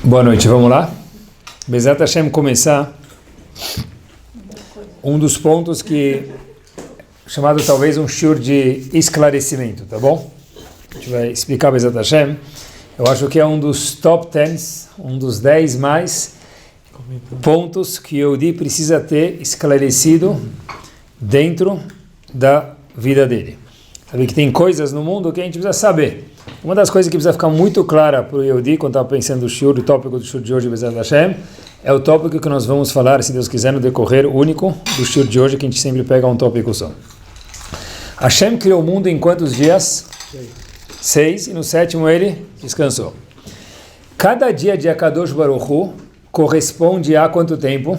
Boa noite, vamos lá? Bezat Hashem começar um dos pontos que chamado talvez um shiur de esclarecimento, tá bom? A gente vai explicar Bezat Hashem. Eu acho que é um dos top 10, um dos 10 mais pontos que o Yehudi precisa ter esclarecido dentro da vida dele. Sabe que tem coisas no mundo que a gente precisa saber. Uma das coisas que precisa ficar muito clara para o Yehudi, quando estava pensando no shiur, o tópico do shiur de hoje, Bezat Hashem, é o tópico que nós vamos falar, se Deus quiser, no decorrer único do shiur de hoje, que a gente sempre pega um tópico só. Hashem criou o mundo em quantos dias? 6, e no 7º ele descansou. Cada dia de Akadosh Baruch Hu corresponde a quanto tempo?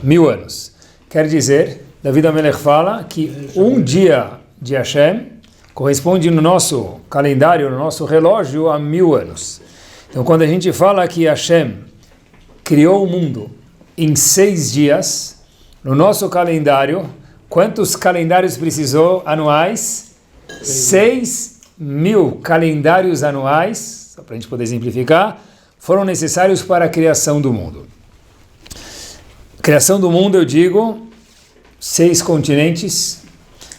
1000 anos. Quer dizer, David HaMelech fala que um dia de Hashem corresponde no nosso calendário, no nosso relógio, a 1000 anos. Então, quando a gente fala que Hashem criou o mundo em 6 dias, no nosso calendário, quantos calendários precisou anuais? 6.000 calendários anuais, só para a gente poder exemplificar, foram necessários para a criação do mundo. Criação do mundo, eu digo, 6 continentes.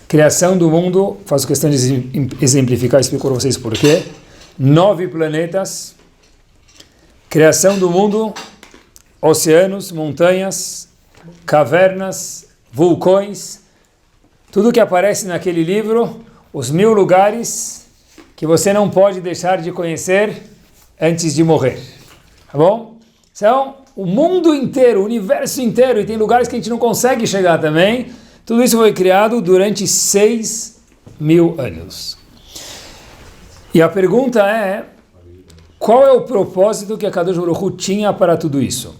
Criação do mundo, faço questão de exemplificar, explico para vocês por quê. 9 planetas. Criação do mundo, oceanos, montanhas, cavernas, vulcões. Tudo que aparece naquele livro, os 1000 lugares que você não pode deixar de conhecer antes de morrer. Tá bom? Então, o mundo inteiro, o universo inteiro, e tem lugares que a gente não consegue chegar também. Tudo isso foi criado durante 6.000 anos. E a pergunta é, qual é o propósito que Akadosh Baruch Hu tinha para tudo isso?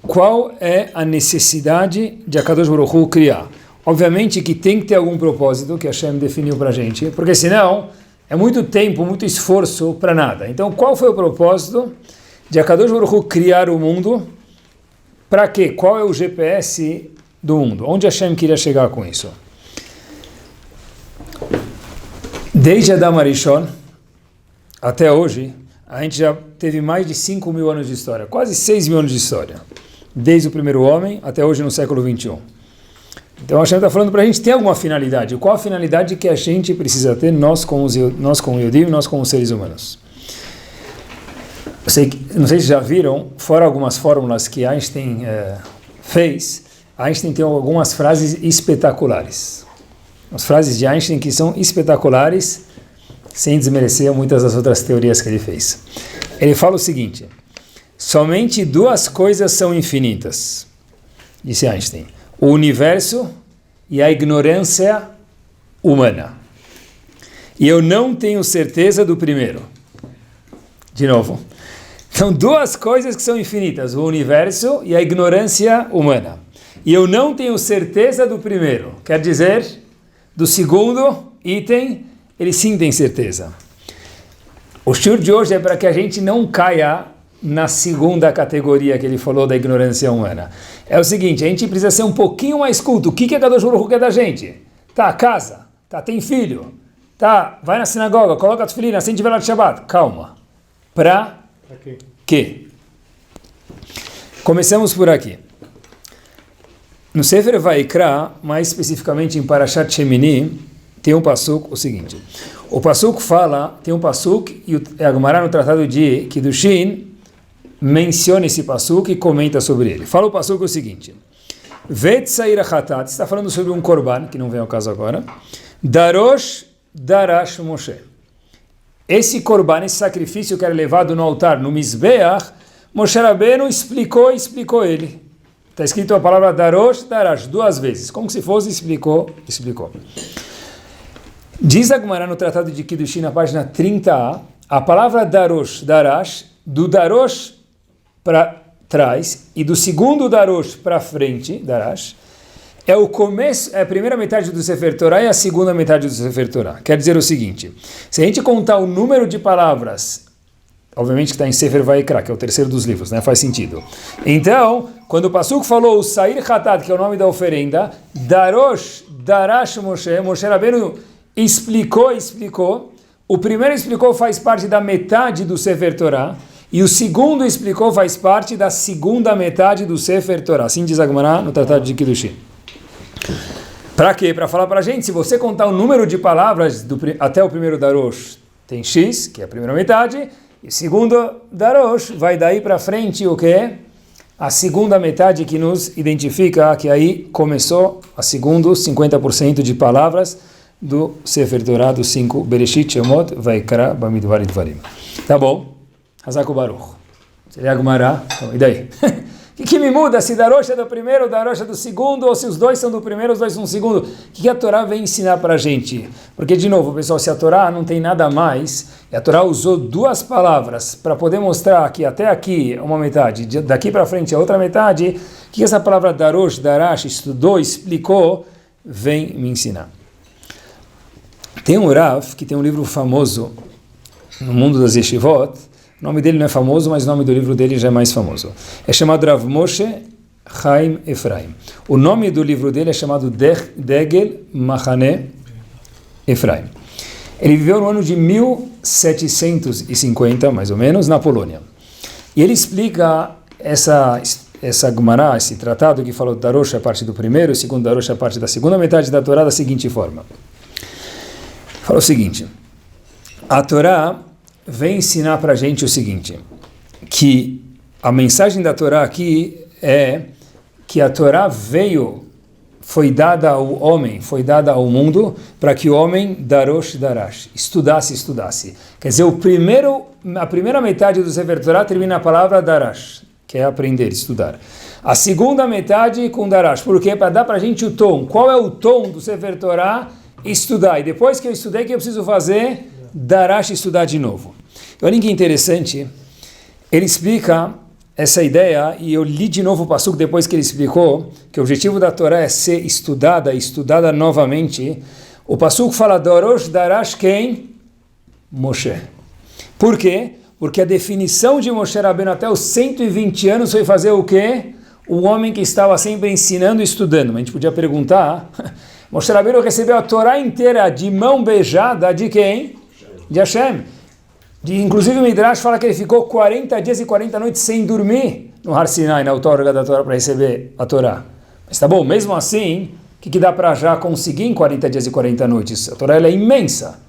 Qual é a necessidade de Akadosh Baruch Hu criar? Obviamente que tem que ter algum propósito que Hashem definiu para a gente, porque senão é muito tempo, muito esforço para nada. Então, qual foi o propósito de Akadosh Baruch Hu criar o mundo? Para quê? Qual é o GPS do mundo? Onde Hashem queria chegar com isso? Desde Adam Arishon até hoje, a gente já teve mais de 5.000 anos de história, quase 6.000 anos de história, desde o primeiro homem até hoje no século 21. Então Hashem está falando para a gente ter alguma finalidade. Qual a finalidade que a gente precisa ter, nós como Yehudim, nós como seres humanos? Não sei se já viram, fora algumas fórmulas que Einstein fez, Einstein tem algumas frases espetaculares. As frases de Einstein que são espetaculares, sem desmerecer muitas das outras teorias que ele fez. Ele fala o seguinte: somente 2 coisas são infinitas, disse Einstein: o universo e a ignorância humana. E eu não tenho certeza do primeiro. De novo. São 2 coisas que são infinitas, o universo e a ignorância humana. E eu não tenho certeza do primeiro. Quer dizer, do segundo item, ele sim tem certeza. O shiur de hoje é para que a gente não caia na segunda categoria que ele falou da ignorância humana. É o seguinte, a gente precisa ser um pouquinho mais culto. O que é Akadosh Baruch Hu quer da gente? Tá, casa. Tá, tem filho. Tá, vai na sinagoga, coloca a tefilin, acende vela de Shabbat. Calma. Para quê? Começamos por aqui. No Sefer Vaikra, mais especificamente em Parashat Shemini, tem um pasuk, o seguinte. O pasuk fala, tem um pasuk, e a Gemara no Tratado de Kiddushin menciona esse pasuk e comenta sobre ele. Fala o pasuk o seguinte: Vetzair achatat, está falando sobre um korban, que não vem ao caso agora, Darosh Darash Moshe. Esse korban, esse sacrifício que era levado no altar, no Mizbeach, Moshe Rabbeinu explicou ele. Está escrito a palavra Darosh, Darash, 2 vezes. Como se fosse, explicou. Diz a Gemara no Tratado de Kiddushin, na página 30a, a palavra Darosh, Darash, do Darosh para trás e do segundo Darosh para frente, Darash, é o começo, é a primeira metade do Sefer Torah e a segunda metade do Sefer Torah. Quer dizer o seguinte, se a gente contar o número de palavras, obviamente que está em Sefer Vaikra, que é o terceiro dos livros, né? Faz sentido. Então, quando o pasuk falou o Sair Hatat, que é o nome da oferenda, Darosh, Darash Moshe, Moshe Rabbeinu explicou. O primeiro explicou faz parte da metade do Sefer Torah, E o segundo explicou, faz parte da segunda metade do Sefer Torah. Assim diz a Gemara no Tratado de Kiddushin. Para quê? Para falar para a gente, se você contar o número de palavras até o primeiro Darosh, tem X, que é a primeira metade, e o segundo Darosh vai daí para frente o quê? A segunda metade que nos identifica que aí começou a segunda 50% de palavras do Sefer Torah, dos 5 Bereshit, Shemot, Vaikra, Bamidbar e Dvarim. Tá bom? Hazako Baruch. Seria Agmará. Então, e daí? O que me muda? Se Darosh é do primeiro, Darosh é do segundo, ou se os dois são do primeiro, os dois são do segundo? O que a Torá vem ensinar para a gente? Porque, de novo, pessoal, se a Torá não tem nada mais, e a Torá usou 2 palavras para poder mostrar que até aqui é uma metade, daqui para frente é outra metade, o que essa palavra Darosh, Darash, estudou, explicou, vem me ensinar. Tem um Rav que tem um livro famoso no mundo das Yeshivot. O nome dele não é famoso, mas o nome do livro dele já é mais famoso. É chamado Rav Moshe Chaim Efraim. O nome do livro dele é chamado Degel Machane Efraim. Ele viveu no ano de 1750, mais ou menos, na Polônia. E ele explica essa Gemara, esse tratado que falou Darosh é parte do primeiro, o segundo Darosh é parte da segunda metade da Torá da seguinte forma. Fala o seguinte, a Torá vem ensinar para a gente o seguinte, que a mensagem da Torá aqui é que a Torá foi dada ao homem, foi dada ao mundo, para que o homem, Darosh, Darash, estudasse. Quer dizer, a primeira metade do Sefer Torá termina a palavra Darash, que é aprender, estudar. A segunda metade com Darash, porque para dar para a gente o tom. Qual é o tom do Sefer Torá? Estudar. E depois que eu estudei, o que eu preciso fazer? Darash, estudar de novo. Olha que interessante, ele explica essa ideia, e eu li de novo o passuco depois que ele explicou, que o objetivo da Torá é ser estudada novamente. O passuco fala, Darosh, Darash, quem? Moshe. Por quê? Porque a definição de Moshe Rabbeinu até os 120 anos foi fazer o quê? O homem que estava sempre ensinando e estudando. Mas a gente podia perguntar, Moshe Rabbeinu recebeu a Torá inteira de mão beijada de quem? De Hashem. Inclusive o Midrash fala que ele ficou 40 dias e 40 noites sem dormir no Har Sinai, na outorga da Torá, para receber a Torá. Mas tá bom, mesmo assim, o que dá para já conseguir em 40 dias e 40 noites? A Torá ela é imensa.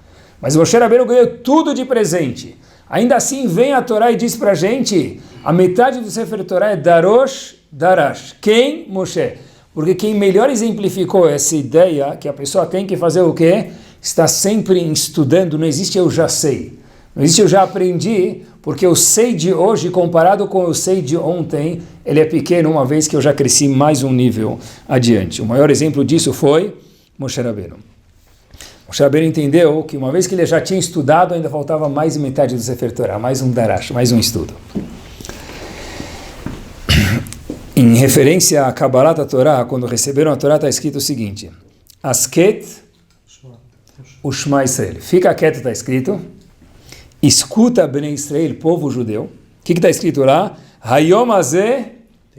Mas Moshe Rabbeinu ganhou tudo de presente. Ainda assim vem a Torá e diz para a gente, a metade do Sefer Torá é Darosh, Darash. Quem? Moshe. Porque quem melhor exemplificou essa ideia que a pessoa tem que fazer o quê? Está sempre estudando, não existe eu já sei. Não existe eu já aprendi, porque o sei de hoje, comparado com o sei de ontem, ele é pequeno, uma vez que eu já cresci mais um nível adiante. O maior exemplo disso foi Moshe Rabbeinu. Moshe Rabbeinu entendeu que uma vez que ele já tinha estudado, ainda faltava mais metade do Sefer Torah, mais um Darash, mais um estudo. Em referência à Kabbalat da Torá, quando receberam a Torá, está escrito o seguinte, Asket Ushma Israel. Fica quieto, está escrito. Escuta, Bnei Israel, povo judeu. O que está escrito lá? Hayom Hazeh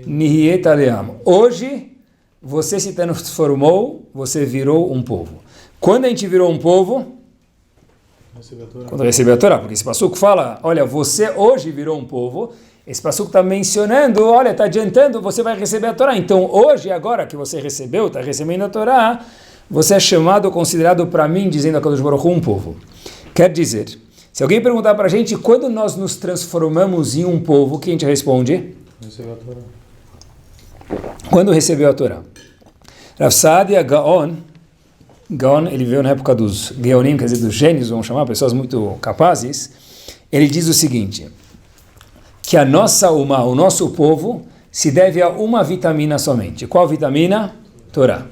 Nihiet Aleam. Hoje, você se transformou, você virou um povo. Quando a gente virou um povo? Quando recebeu a Torá. Porque esse passuco fala, olha, você hoje virou um povo. Esse passuco está mencionando, olha, está adiantando, você vai receber a Torá. Então, hoje, agora que você recebeu, está recebendo a Torá, você é chamado, considerado para mim, dizendo a Kadosh Baruch Hu, um povo. Quer dizer, se alguém perguntar para a gente quando nós nos transformamos em um povo, o que a gente responde? Recebeu a Torá. Quando recebeu a Torá. Rav Saadia Gaon, ele veio na época dos Geonim, quer dizer, dos gênios, vamos chamar, pessoas muito capazes, ele diz o seguinte, que a nossa Umá, o nosso povo, se deve a uma vitamina somente. Qual vitamina? Torá.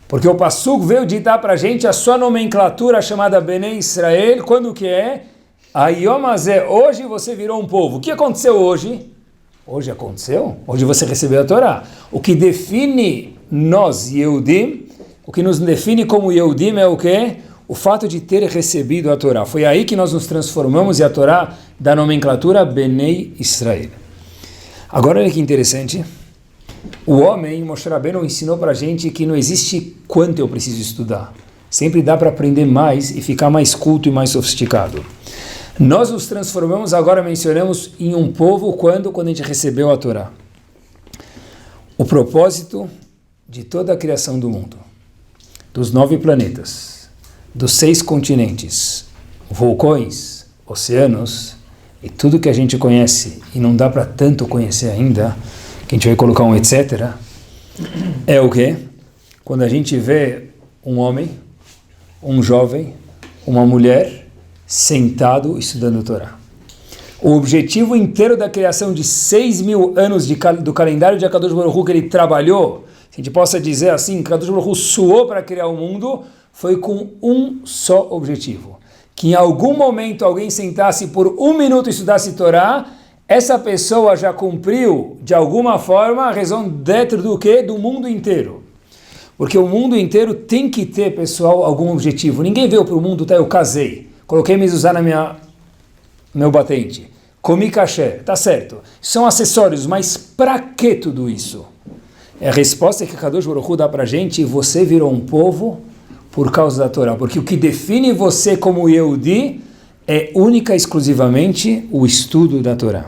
Porque o Passuco veio ditar para a gente a sua nomenclatura chamada Bnei Israel, quando que é? Hayom Hazeh, hoje você virou um povo. O que aconteceu hoje? Hoje aconteceu? Hoje você recebeu a Torá. O que define nós, Yehudim, o que nos define como Yehudim é o quê? O fato de ter recebido a Torá. Foi aí que nós nos transformamos e a Torá da nomenclatura Bnei Israel. Agora olha que interessante. O homem, Moshe Rabbeinu, ensinou para a gente que não existe quanto eu preciso estudar. Sempre dá para aprender mais e ficar mais culto e mais sofisticado. Nós nos transformamos, agora mencionamos, em um povo quando a gente recebeu a Torá. O propósito de toda a criação do mundo, dos 9 planetas, dos 6 continentes, vulcões, oceanos e tudo que a gente conhece e não dá para tanto conhecer ainda, que a gente vai colocar um etc., é o quê? Quando a gente vê um homem, um jovem, uma mulher sentado estudando a Torá. O objetivo inteiro da criação de 6.000 anos do calendário de Akadosh Baruch Hu que ele trabalhou, se a gente possa dizer assim, que Akadosh Baruch Hu suou para criar o mundo, foi com um só objetivo. Que em algum momento alguém sentasse por 1 minuto e estudasse Torá, essa pessoa já cumpriu, de alguma forma, a razão dentro do quê? Do mundo inteiro. Porque o mundo inteiro tem que ter, pessoal, algum objetivo. Ninguém veio para o mundo, tá? Eu casei, coloquei mezuzá na meu batente, comi caché, tá certo. São acessórios, mas para que tudo isso? A resposta é que Kadosh Baruch Hu dá para a gente, você virou um povo por causa da Torá. Porque o que define você como Yehudi é única e exclusivamente o estudo da Torá.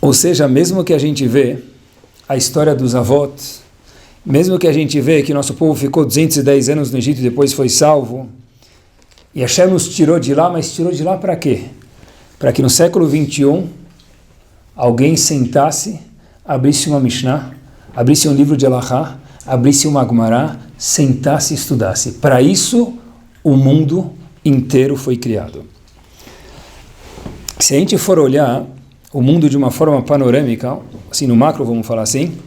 Ou seja, mesmo que a gente vê a história dos avot, mesmo que a gente vê que nosso povo ficou 210 anos no Egito e depois foi salvo, e Hashem nos tirou de lá, mas tirou de lá para quê? Para que no século 21 alguém sentasse, abrisse uma Mishnah, abrisse um livro de Halachá, abrisse uma Gemara, sentasse e estudasse. Para isso o mundo inteiro foi criado. Se a gente for olhar o mundo de uma forma panorâmica, assim no macro vamos falar assim,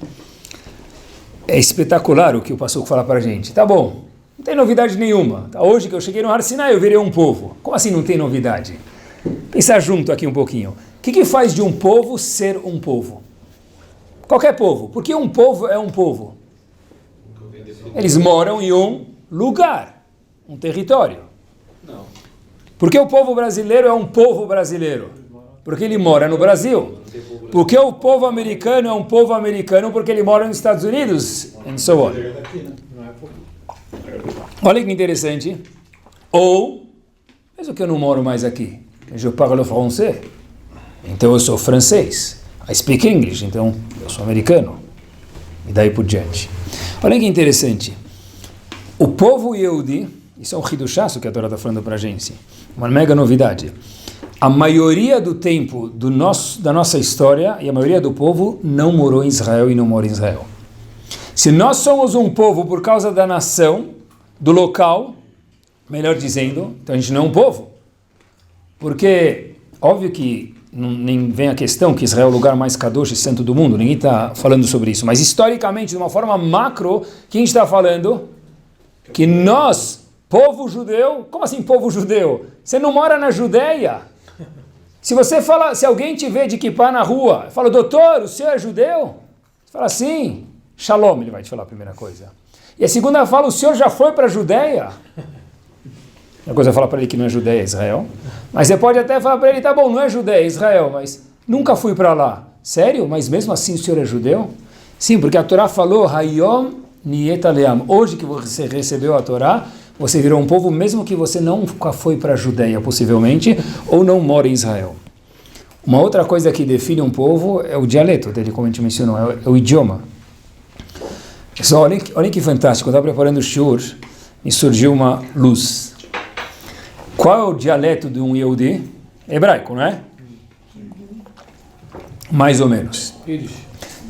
é espetacular o que o Passuco fala para a gente. Tá bom, não tem novidade nenhuma. Hoje que eu cheguei no Har Sinai eu virei um povo. Como assim não tem novidade? Pensar junto aqui um pouquinho. O que faz de um povo ser um povo? Qualquer povo. Por que um povo é um povo? Eles moram em um lugar, um território. Não. Por que o povo brasileiro é um povo brasileiro? Porque ele mora no Brasil. Por que o povo americano é um povo americano? Porque ele mora nos Estados Unidos. And so on. Olha que interessante. Ou, mesmo que eu não moro mais aqui, je parle français, então eu sou francês. I speak English, então eu sou americano. E daí por diante. Olha que interessante. O povo Yehudi, isso é um hidushá que a Torá está falando para a gente, uma mega novidade. A maioria do tempo da nossa história e a maioria do povo não morou em Israel e não mora em Israel. Se nós somos um povo por causa da nação, do local, melhor dizendo, então a gente não é um povo. Porque, óbvio que nem vem a questão que Israel é o lugar mais kadosh e santo do mundo, ninguém está falando sobre isso, mas historicamente, de uma forma macro, quem está falando? Que nós, povo judeu, como assim povo judeu? Você não mora na Judeia. Se você fala, se alguém te vê de kippah na rua, fala, doutor, o senhor é judeu? Você fala, sim, shalom, ele vai te falar a primeira coisa. E a segunda fala, o senhor já foi para a Judeia? A coisa fala para ele que não é Judeia, é Israel. Mas você pode até falar para ele, tá bom, não é Judeia, é Israel, mas nunca fui para lá. Sério? Mas mesmo assim o senhor é judeu? Sim, porque a Torá falou, Hayom Niyet Aleam. Hoje que você recebeu a Torá, você virou um povo, mesmo que você nunca foi para a Judeia, possivelmente, ou não mora em Israel. Uma outra coisa que define um povo é o dialeto dele, como a gente mencionou, é o idioma. Só olhem que fantástico, quando eu estava preparando o shiur, me surgiu uma luz. Qual é o dialeto de um Yehudi? Hebraico, não é? Mais ou menos.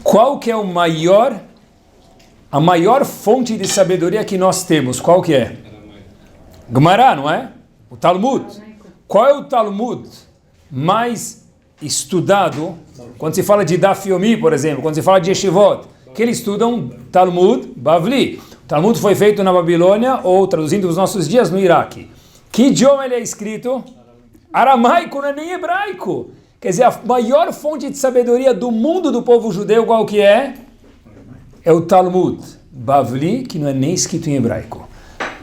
Qual que é a maior fonte de sabedoria que nós temos? Qual que é? Gemara, não é? O Talmud. Qual é o Talmud mais estudado? Quando se fala de Daf Yomi, por exemplo, quando se fala de Yeshivot, que eles estudam Talmud Bavli. O Talmud foi feito na Babilônia, ou traduzindo os nossos dias, no Iraque. Que idioma ele é escrito? Aramaico, não é nem hebraico. Quer dizer, a maior fonte de sabedoria do mundo do povo judeu, qual que é? É o Talmud Bavli, que não é nem escrito em hebraico.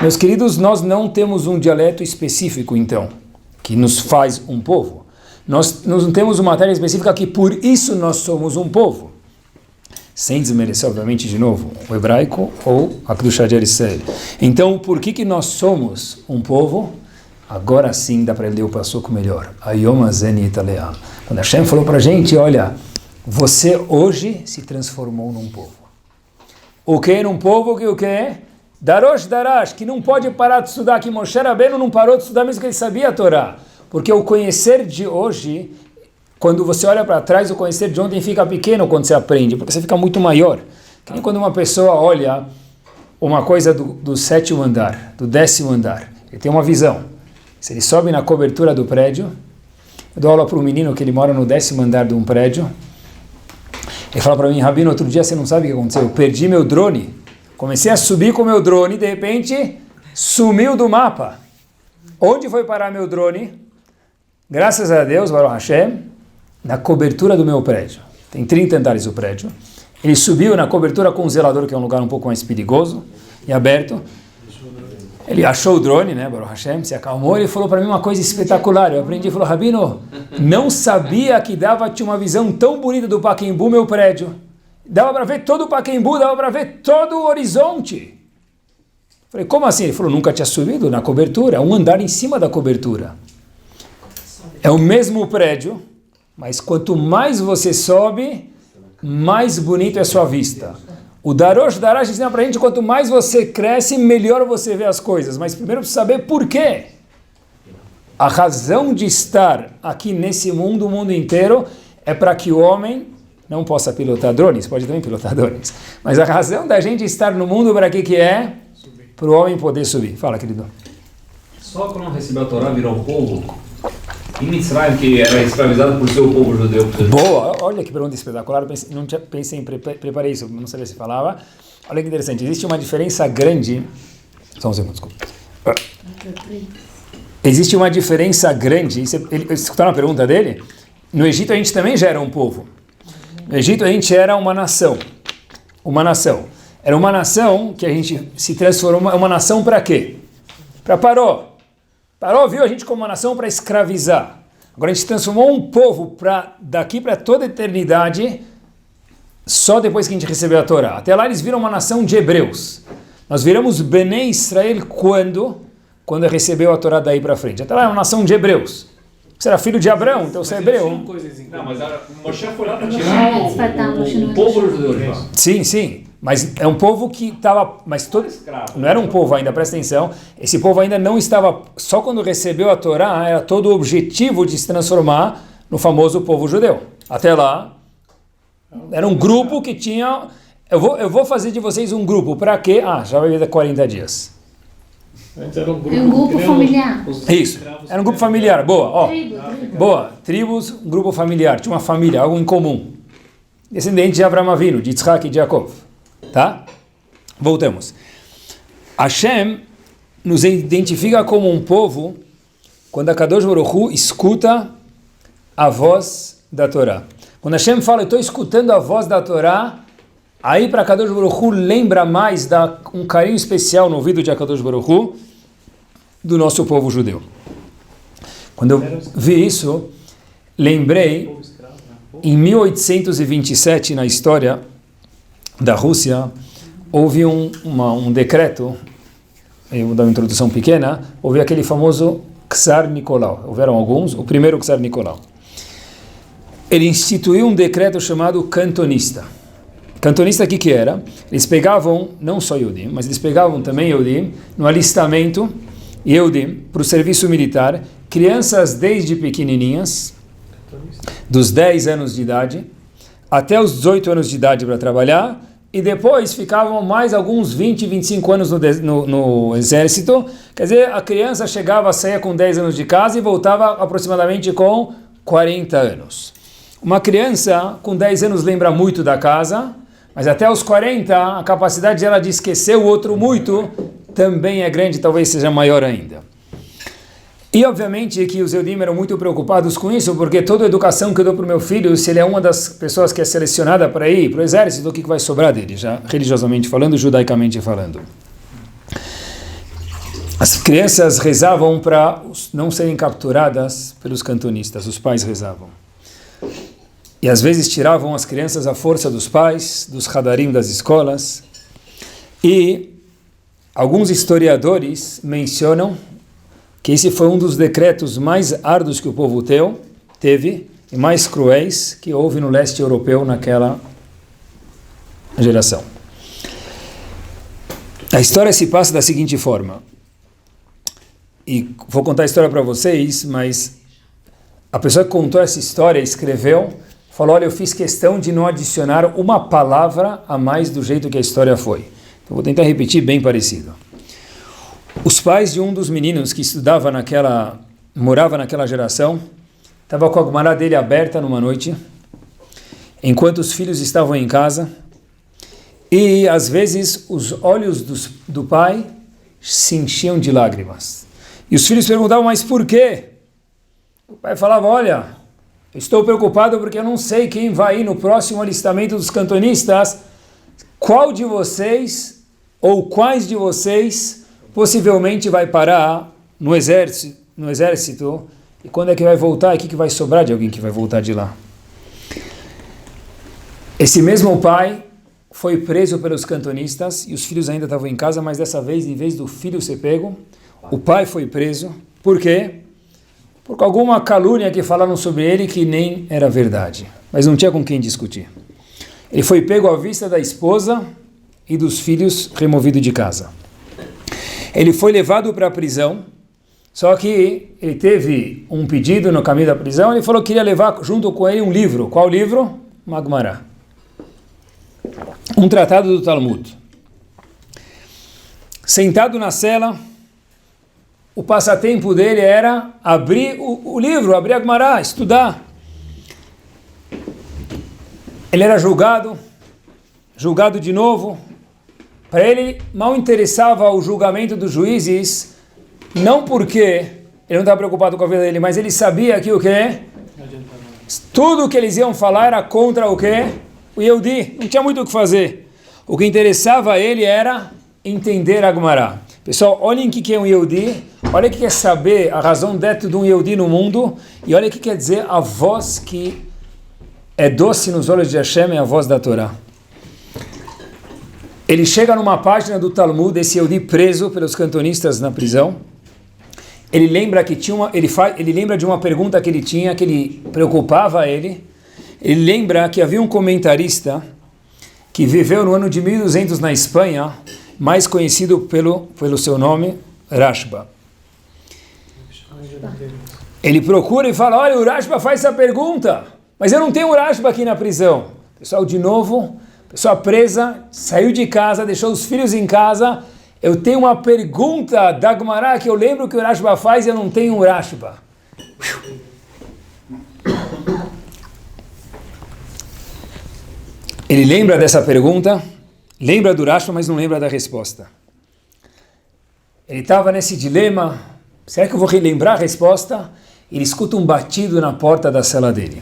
Meus queridos, nós não temos um dialeto específico, então, que nos faz um povo. Nós não temos uma matéria específica que por isso nós somos um povo. Sem desmerecer, obviamente, de novo, o hebraico ou a Kedushá de Eretz Israel. Então, por que nós somos um povo? agora sim dá para ler o passuco melhor. Ayom Hazen Yitaleach. Quando Hashem falou para a gente, olha, você hoje se transformou num povo. O que num povo que o que? Darosh Darash, que não pode parar de estudar, que Moshe Rabbeinu não parou de estudar mesmo que ele sabia a Torá. Porque o conhecer de hoje, quando você olha para trás, o conhecer de ontem fica pequeno quando você aprende, porque você fica muito maior. Que nem quando uma pessoa olha uma coisa do 7º andar, do 10º andar, ele tem uma visão. Se ele sobe na cobertura do prédio, eu dou aula para um menino que ele mora no 10º andar de um prédio, ele fala para mim, Rabino, outro dia você não sabe o que aconteceu, eu perdi meu drone, comecei a subir com meu drone, de repente sumiu do mapa. Onde foi parar meu drone? Graças a Deus, Baruch Hashem, na cobertura do meu prédio. Tem 30 andares o prédio. Ele subiu na cobertura com o zelador, que é um lugar um pouco mais perigoso e aberto. Ele achou o drone, né, Baruch Hashem, se acalmou, ele falou para mim uma coisa espetacular. Eu aprendi, ele falou, Rabino, não sabia que tinha uma visão tão bonita do Pacaembu, meu prédio. Dava para ver todo o Pacaembu, dava para ver todo o horizonte. Falei, como assim? Ele falou, nunca tinha subido na cobertura, um andar em cima da cobertura. É o mesmo prédio, mas quanto mais você sobe, mais bonito é a sua vista. O Darosh Darash ensina pra gente, quanto mais você cresce, melhor você vê as coisas. Mas primeiro precisa saber por quê. A razão de estar aqui nesse mundo, o mundo inteiro, é para que o homem não possa pilotar drones, pode também pilotar drones. Mas a razão da gente estar no mundo, para que é? Para o homem poder subir. Fala, querido. Só quando recebeu a Torá virou um povo, em Mitzrayim, que era escravizado por ser o povo judeu. Boa, olha que pergunta espetacular, não pensei em preparei isso, não sabia se falava. Olha que interessante, existe uma diferença grande, só um segundo, desculpa. Existe uma diferença grande, escutaram a pergunta dele? No Egito a gente também já era um povo. No Egito a gente era uma nação. Era uma nação que a gente se transformou, uma nação para quê? Para Paró. Paró viu a gente como uma nação para escravizar. Agora a gente transformou um povo daqui para toda a eternidade, só depois que a gente recebeu a Torá. Até lá eles viram uma nação de hebreus. Nós viramos Benei Israel quando recebeu a Torá daí para frente. Até lá era uma nação de hebreus. Você era filho de Abraão, então você é hebreu. Não, mas Moshe foi lá para tirar o povo judeu. Sim. Mas é um povo que estava... Mas todo, não era um povo ainda, presta atenção. Esse povo ainda não estava... Só quando recebeu a Torá, era todo o objetivo de se transformar no famoso povo judeu. Até lá, era um grupo que tinha... Eu vou fazer de vocês um grupo. Para quê? Já vai vir 40 dias. Era um grupo familiar. Isso, era um grupo familiar. Boa, boa. Tribos, um grupo familiar. Tinha uma família, algo em comum. Descendente de Avraham Avinu, de Yitzhak e de Yaakov. Tá? Voltamos. Hashem nos identifica como um povo quando a Kadosh Baruch Hu escuta a voz da Torá. Quando Hashem fala, eu estou escutando a voz da Torá, aí para Kadosh Baruch Hu lembra mais, dá um carinho especial no ouvido de Kadosh Baruch Hu do nosso povo judeu. Quando eu vi isso, lembrei, em 1827, na história da Rússia, houve um decreto, eu vou dar uma introdução pequena, houve aquele famoso Tsar Nicolau, houveram alguns, o primeiro Tsar Nicolau. Ele instituiu um decreto chamado cantonista. Cantonista, o que era? Eles pegavam, não só Yehudim, mas eles pegavam também Yehudim, no alistamento, Yehudim, para o serviço militar, crianças desde pequenininhas, dos 10 anos de idade, até os 18 anos de idade para trabalhar, e depois ficavam mais alguns 20, 25 anos no exército. Quer dizer, a criança saía com 10 anos de casa e voltava aproximadamente com 40 anos. Uma criança com 10 anos lembra muito da casa, mas até os 40, a capacidade dela de esquecer o outro muito também é grande, talvez seja maior ainda. E obviamente que os Yehudim eram muito preocupados com isso, porque toda a educação que eu dou para o meu filho, se ele é uma das pessoas que é selecionada para ir para o exército, o que vai sobrar dele, já religiosamente falando, judaicamente falando. As crianças rezavam para não serem capturadas pelos cantonistas, os pais rezavam. E às vezes tiravam as crianças à força dos pais, dos hadarim das escolas. E alguns historiadores mencionam que esse foi um dos decretos mais árduos que o povo teve e mais cruéis que houve no leste europeu naquela geração. A história se passa da seguinte forma, e vou contar a história para vocês, mas a pessoa que contou essa história, escreveu, falou, olha, eu fiz questão de não adicionar uma palavra a mais do jeito que a história foi. Então vou tentar repetir bem parecido. Os pais de um dos meninos que morava naquela geração, estava com a Gemara dele aberta numa noite, enquanto os filhos estavam em casa, e às vezes os olhos do pai se enchiam de lágrimas. E os filhos perguntavam, mas por quê? O pai falava, olha, eu estou preocupado porque eu não sei quem vai ir no próximo alistamento dos cantonistas, qual de vocês, ou quais de vocês, possivelmente vai parar no exército, e quando é que vai voltar, e o que vai sobrar de alguém que vai voltar de lá? Esse mesmo pai foi preso pelos cantonistas, e os filhos ainda estavam em casa, mas dessa vez, em vez do filho ser pego, o pai foi preso. Por quê? Por alguma calúnia que falaram sobre ele que nem era verdade, mas não tinha com quem discutir. Ele foi pego à vista da esposa e dos filhos, removido de casa. Ele foi levado para a prisão, só que ele teve um pedido no caminho da prisão, ele falou que queria levar junto com ele um livro. Qual livro? Uma Gemara. Um tratado do Talmud. Sentado na cela, o passatempo dele era abrir o livro, abrir a Gemara, estudar. Ele era julgado de novo. Para ele, mal interessava o julgamento dos juízes, não porque ele não estava preocupado com a vida dele, mas ele sabia que o quê? Tudo o que eles iam falar era contra o quê? O Yehudi, não tinha muito o que fazer. O que interessava a ele era entender a Gemara. Pessoal, olhem o que é um Yehudi, olha o que é saber a razão d'être de um Yehudi no mundo, e olha o que quer dizer a voz que é doce nos olhos de Hashem, é a voz da Torá. Ele chega numa página do Talmud, esse Yehudi preso pelos cantonistas na prisão. Ele lembra ele lembra de uma pergunta que ele tinha, que ele preocupava ele. Ele lembra que havia um comentarista que viveu no ano de 1200 na Espanha, mais conhecido pelo seu nome, Rashba. Ele procura e fala, olha, o Rashba faz essa pergunta, mas eu não tenho o Rashba aqui na prisão. Pessoal, de novo, pessoa presa, saiu de casa, deixou os filhos em casa. Eu tenho uma pergunta da Gemara que eu lembro que o Rashba faz e eu não tenho o Rashba. Ele lembra dessa pergunta, lembra do Rashba, mas não lembra da resposta. Ele estava nesse dilema, será que eu vou relembrar a resposta? Ele escuta um batido na porta da cela dele.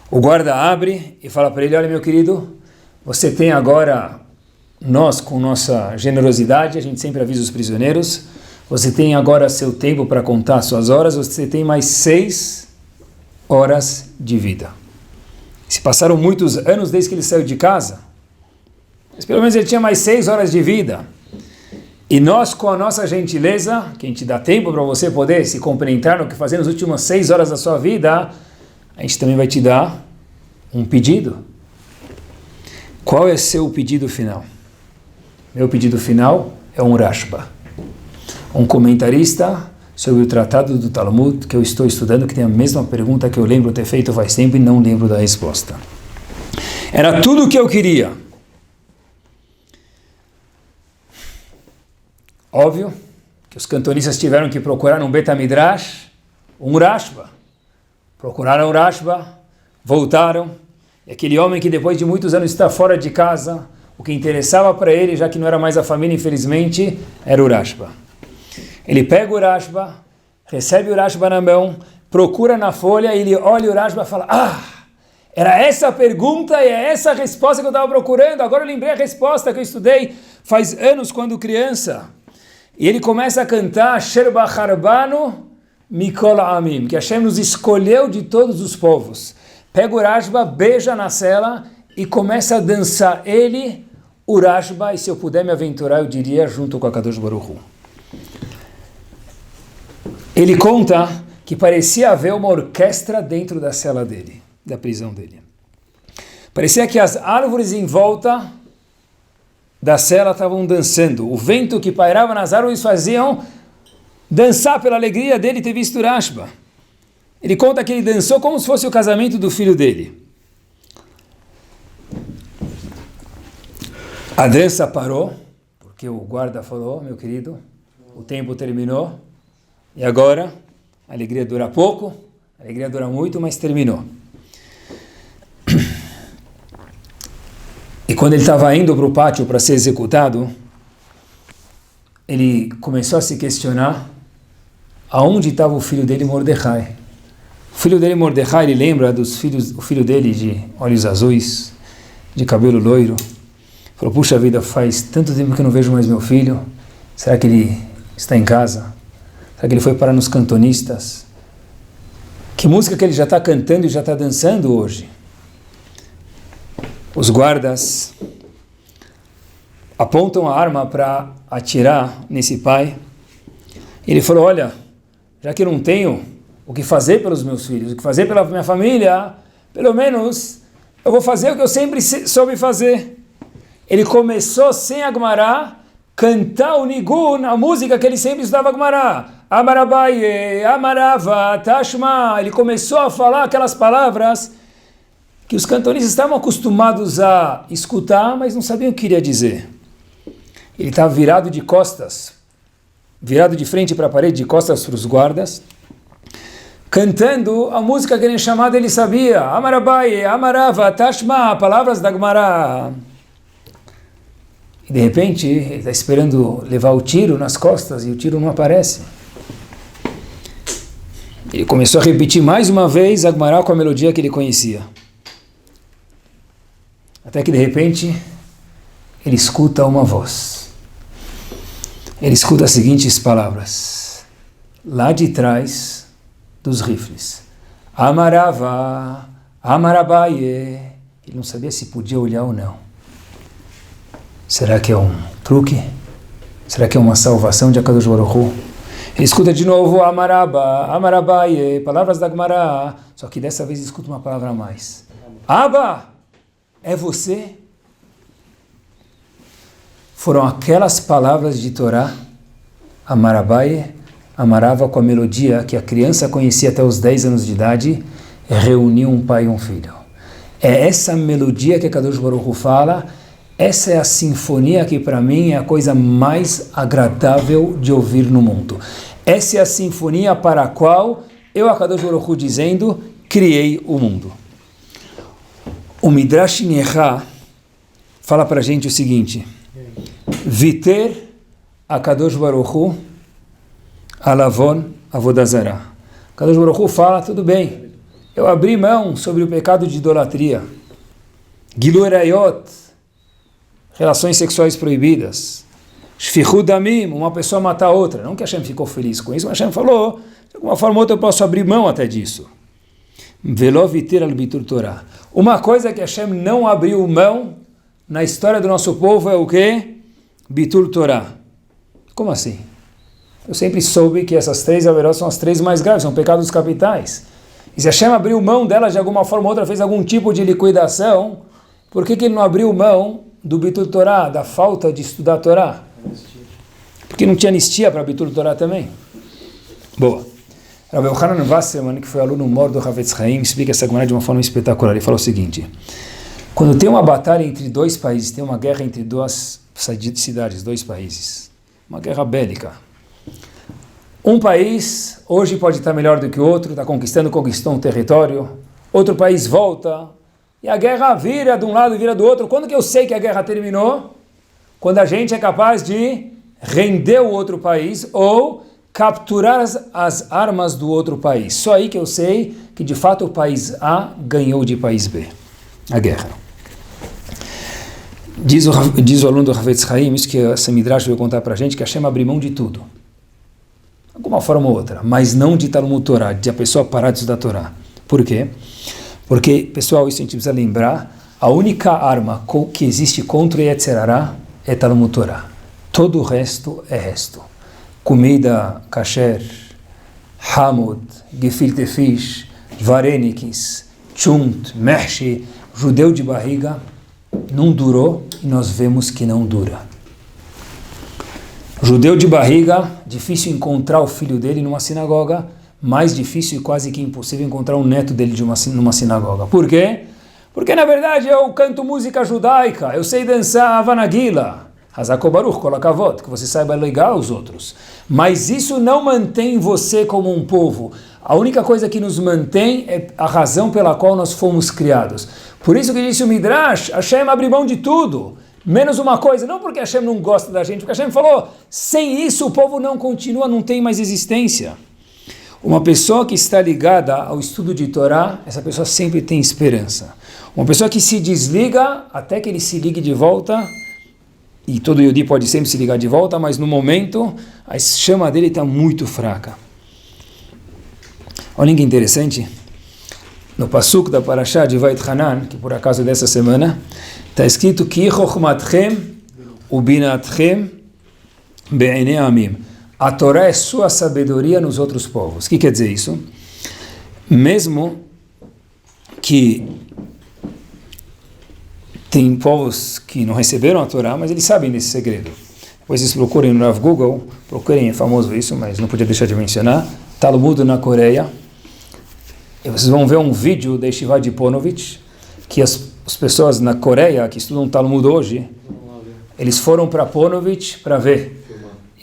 O guarda abre e fala para ele, olha meu querido, você tem agora, nós com nossa generosidade, a gente sempre avisa os prisioneiros, você tem agora seu tempo para contar suas horas, você tem mais 6 horas de vida. Se passaram muitos anos desde que ele saiu de casa, mas pelo menos ele tinha mais 6 horas de vida. E nós, com a nossa gentileza, que a gente dá tempo para você poder se compenetrar no que fazer nas últimas 6 horas da sua vida, a gente também vai te dar um pedido. Qual é seu pedido final? Meu pedido final é um Rashba, um comentarista sobre o tratado do Talmud que eu estou estudando, que tem a mesma pergunta que eu lembro ter feito faz tempo e não lembro da resposta. Era tudo o que eu queria. Óbvio que os cantonistas tiveram que procurar no Bet HaMidrash um Rashba. Procuraram o Rashba, voltaram, e aquele homem que depois de muitos anos está fora de casa, o que interessava para ele, já que não era mais a família, infelizmente, era o Rashba. Ele pega o Rashba, recebe o Rashba na mão, procura na folha, ele olha o Rashba e fala, era essa a pergunta e é essa a resposta que eu estava procurando, agora eu lembrei a resposta que eu estudei faz anos quando criança. E ele começa a cantar, Asher Bacharbanu Mikol Amim, que Hashem nos escolheu de todos os povos. Pega o Rashba, beija na cela e começa a dançar ele, o Rashba, e se eu puder me aventurar, eu diria junto com a Kadosh Baruch Hu. Ele conta que parecia haver uma orquestra dentro da cela dele, da prisão dele. Parecia que as árvores em volta da cela estavam dançando. O vento que pairava nas árvores faziam dançar pela alegria dele ter visto Rashba. Ele conta que ele dançou como se fosse o casamento do filho dele. A dança parou, porque o guarda falou, meu querido, o tempo terminou, e agora a alegria dura pouco, a alegria dura muito, mas terminou. E quando ele estava indo para o pátio para ser executado, ele começou a se questionar aonde estava o filho dele, Mordecai. O filho dele, Mordecai, ele lembra o filho dele de olhos azuis, de cabelo loiro. Falou, puxa vida, faz tanto tempo que eu não vejo mais meu filho. Será que ele está em casa? Será que ele foi parar nos cantonistas? Que música que ele já está cantando e já está dançando hoje? Os guardas apontam a arma para atirar nesse pai. Ele falou, olha, já que eu não tenho o que fazer pelos meus filhos, o que fazer pela minha família, pelo menos eu vou fazer o que eu sempre soube fazer. Ele começou, sem a Gemara, cantar o Nigun, a música que ele sempre estudava a Gemara. Amarabaye, Amarava, Tashma. Ele começou a falar aquelas palavras que os cantonistas estavam acostumados a escutar, mas não sabiam o que queria dizer. Ele estava virado de costas, virado de frente para a parede, de costas para os guardas, cantando a música que ele chamava, ele sabia. Amarabaye, Amarava, Tashma, palavras da Gemara. E de repente, ele está esperando levar o tiro nas costas e o tiro não aparece. Ele começou a repetir mais uma vez a Gemara com a melodia que ele conhecia. Até que de repente, ele escuta uma voz. Ele escuta as seguintes palavras. Lá de trás dos rifles. Amarava, Amarabaye. Ele não sabia se podia olhar ou não. Será que é um truque? Será que é uma salvação de Akadosh Baruch Hu? Ele escuta de novo Amaraba, Amarabaye, palavras da Gemara. Só que dessa vez ele escuta uma palavra a mais. Abba, é você? Foram aquelas palavras de Torá, Amarabaye, amarava com a melodia que a criança conhecia até os 10 anos de idade, reuniu um pai e um filho. É essa melodia que a Kadosh Baruch Hu fala. Essa é a sinfonia que para mim é a coisa mais agradável de ouvir no mundo. Essa é a sinfonia para a qual eu, Akadosh Baruch Hu, dizendo, criei o mundo. O Midrash Nehá fala para a gente o seguinte: Viter Akadosh Baruch Hu alavon avodazara. Akadosh Baruch Hu fala, tudo bem, eu abri mão sobre o pecado de idolatria. Gilui Arayot, relações sexuais proibidas. Shfichut damim, uma pessoa matar a outra. Não que Hashem ficou feliz com isso, mas Hashem falou, de alguma forma ou outra eu posso abrir mão até disso. Velo viter al bitur Torah. Uma coisa que Hashem não abriu mão na história do nosso povo é o quê? Bitur Torah. Como assim? Eu sempre soube que essas 3 averós são as 3 mais graves, são pecados capitais. E se Hashem abriu mão delas de alguma forma ou outra, fez algum tipo de liquidação, por que ele não abriu mão do Bitur Torah, da falta de estudar a Torá? Porque não tinha anistia para Bitur Torah também. Boa. Rav Yochanan Wasserman, que foi aluno mor do Havetz Chaim, explica essa Gemara de uma forma espetacular. Ele fala o seguinte: quando tem uma batalha entre 2 países, tem uma guerra entre 2 cidades, 2 países, uma guerra bélica. Um país hoje pode estar melhor do que o outro, está conquistou um território, outro país volta, e a guerra vira de um lado e vira do outro. Quando que eu sei que a guerra terminou? Quando a gente é capaz de render o outro país ou capturar as armas do outro país. Só aí que eu sei que de fato o país A ganhou de país B. A guerra. Diz o aluno do Havetz Chaim, isso que essa Midrash veio contar para a gente, que Hashem abriu mão de tudo. De alguma forma ou outra. Mas não de Talmud Torá, de a pessoa parar de estudar Torá. Por quê? Porque, pessoal, isso a gente precisa lembrar, a única arma que existe contra o Yetzer Hara é Talmud Torá. Todo o resto é resto. Comida kasher, Hamod, gefilte fish, varenikis, chunt, mershi, judeu de barriga, não durou e nós vemos que não dura. Judeu de barriga, difícil encontrar o filho dele numa sinagoga, mais difícil e quase que impossível encontrar um neto dele numa sinagoga. Por quê? Porque na verdade eu canto música judaica, eu sei dançar Havanagila, Hazako Baruch, Kolakavot, que você saiba ligar aos outros. Mas isso não mantém você como um povo. A única coisa que nos mantém é a razão pela qual nós fomos criados. Por isso que disse o Midrash, Hashem abre mão de tudo, menos uma coisa, não porque Hashem não gosta da gente, porque Hashem falou, sem isso o povo não continua, não tem mais existência. Uma pessoa que está ligada ao estudo de Torá, essa pessoa sempre tem esperança. Uma pessoa que se desliga, até que ele se ligue de volta, e todo Yodi pode sempre se ligar de volta, mas no momento a chama dele está muito fraca. Olha que interessante, no Pasuk da Parashá de Vait Hanan, que por acaso dessa semana, está escrito Ki chokhmatchem ubinatchem be'enei amim. A Torá é sua sabedoria nos outros povos. O que quer dizer isso? Mesmo que tem povos que não receberam a Torá, mas eles sabem desse segredo. Depois vocês procurem no Rav Google, procurem, é famoso isso, mas não podia deixar de mencionar, Talmud na Coreia. E vocês vão ver um vídeo da Yeshiva de Ponovitch, que as pessoas na Coreia que estudam Talmud hoje, eles foram para Ponovitch para ver.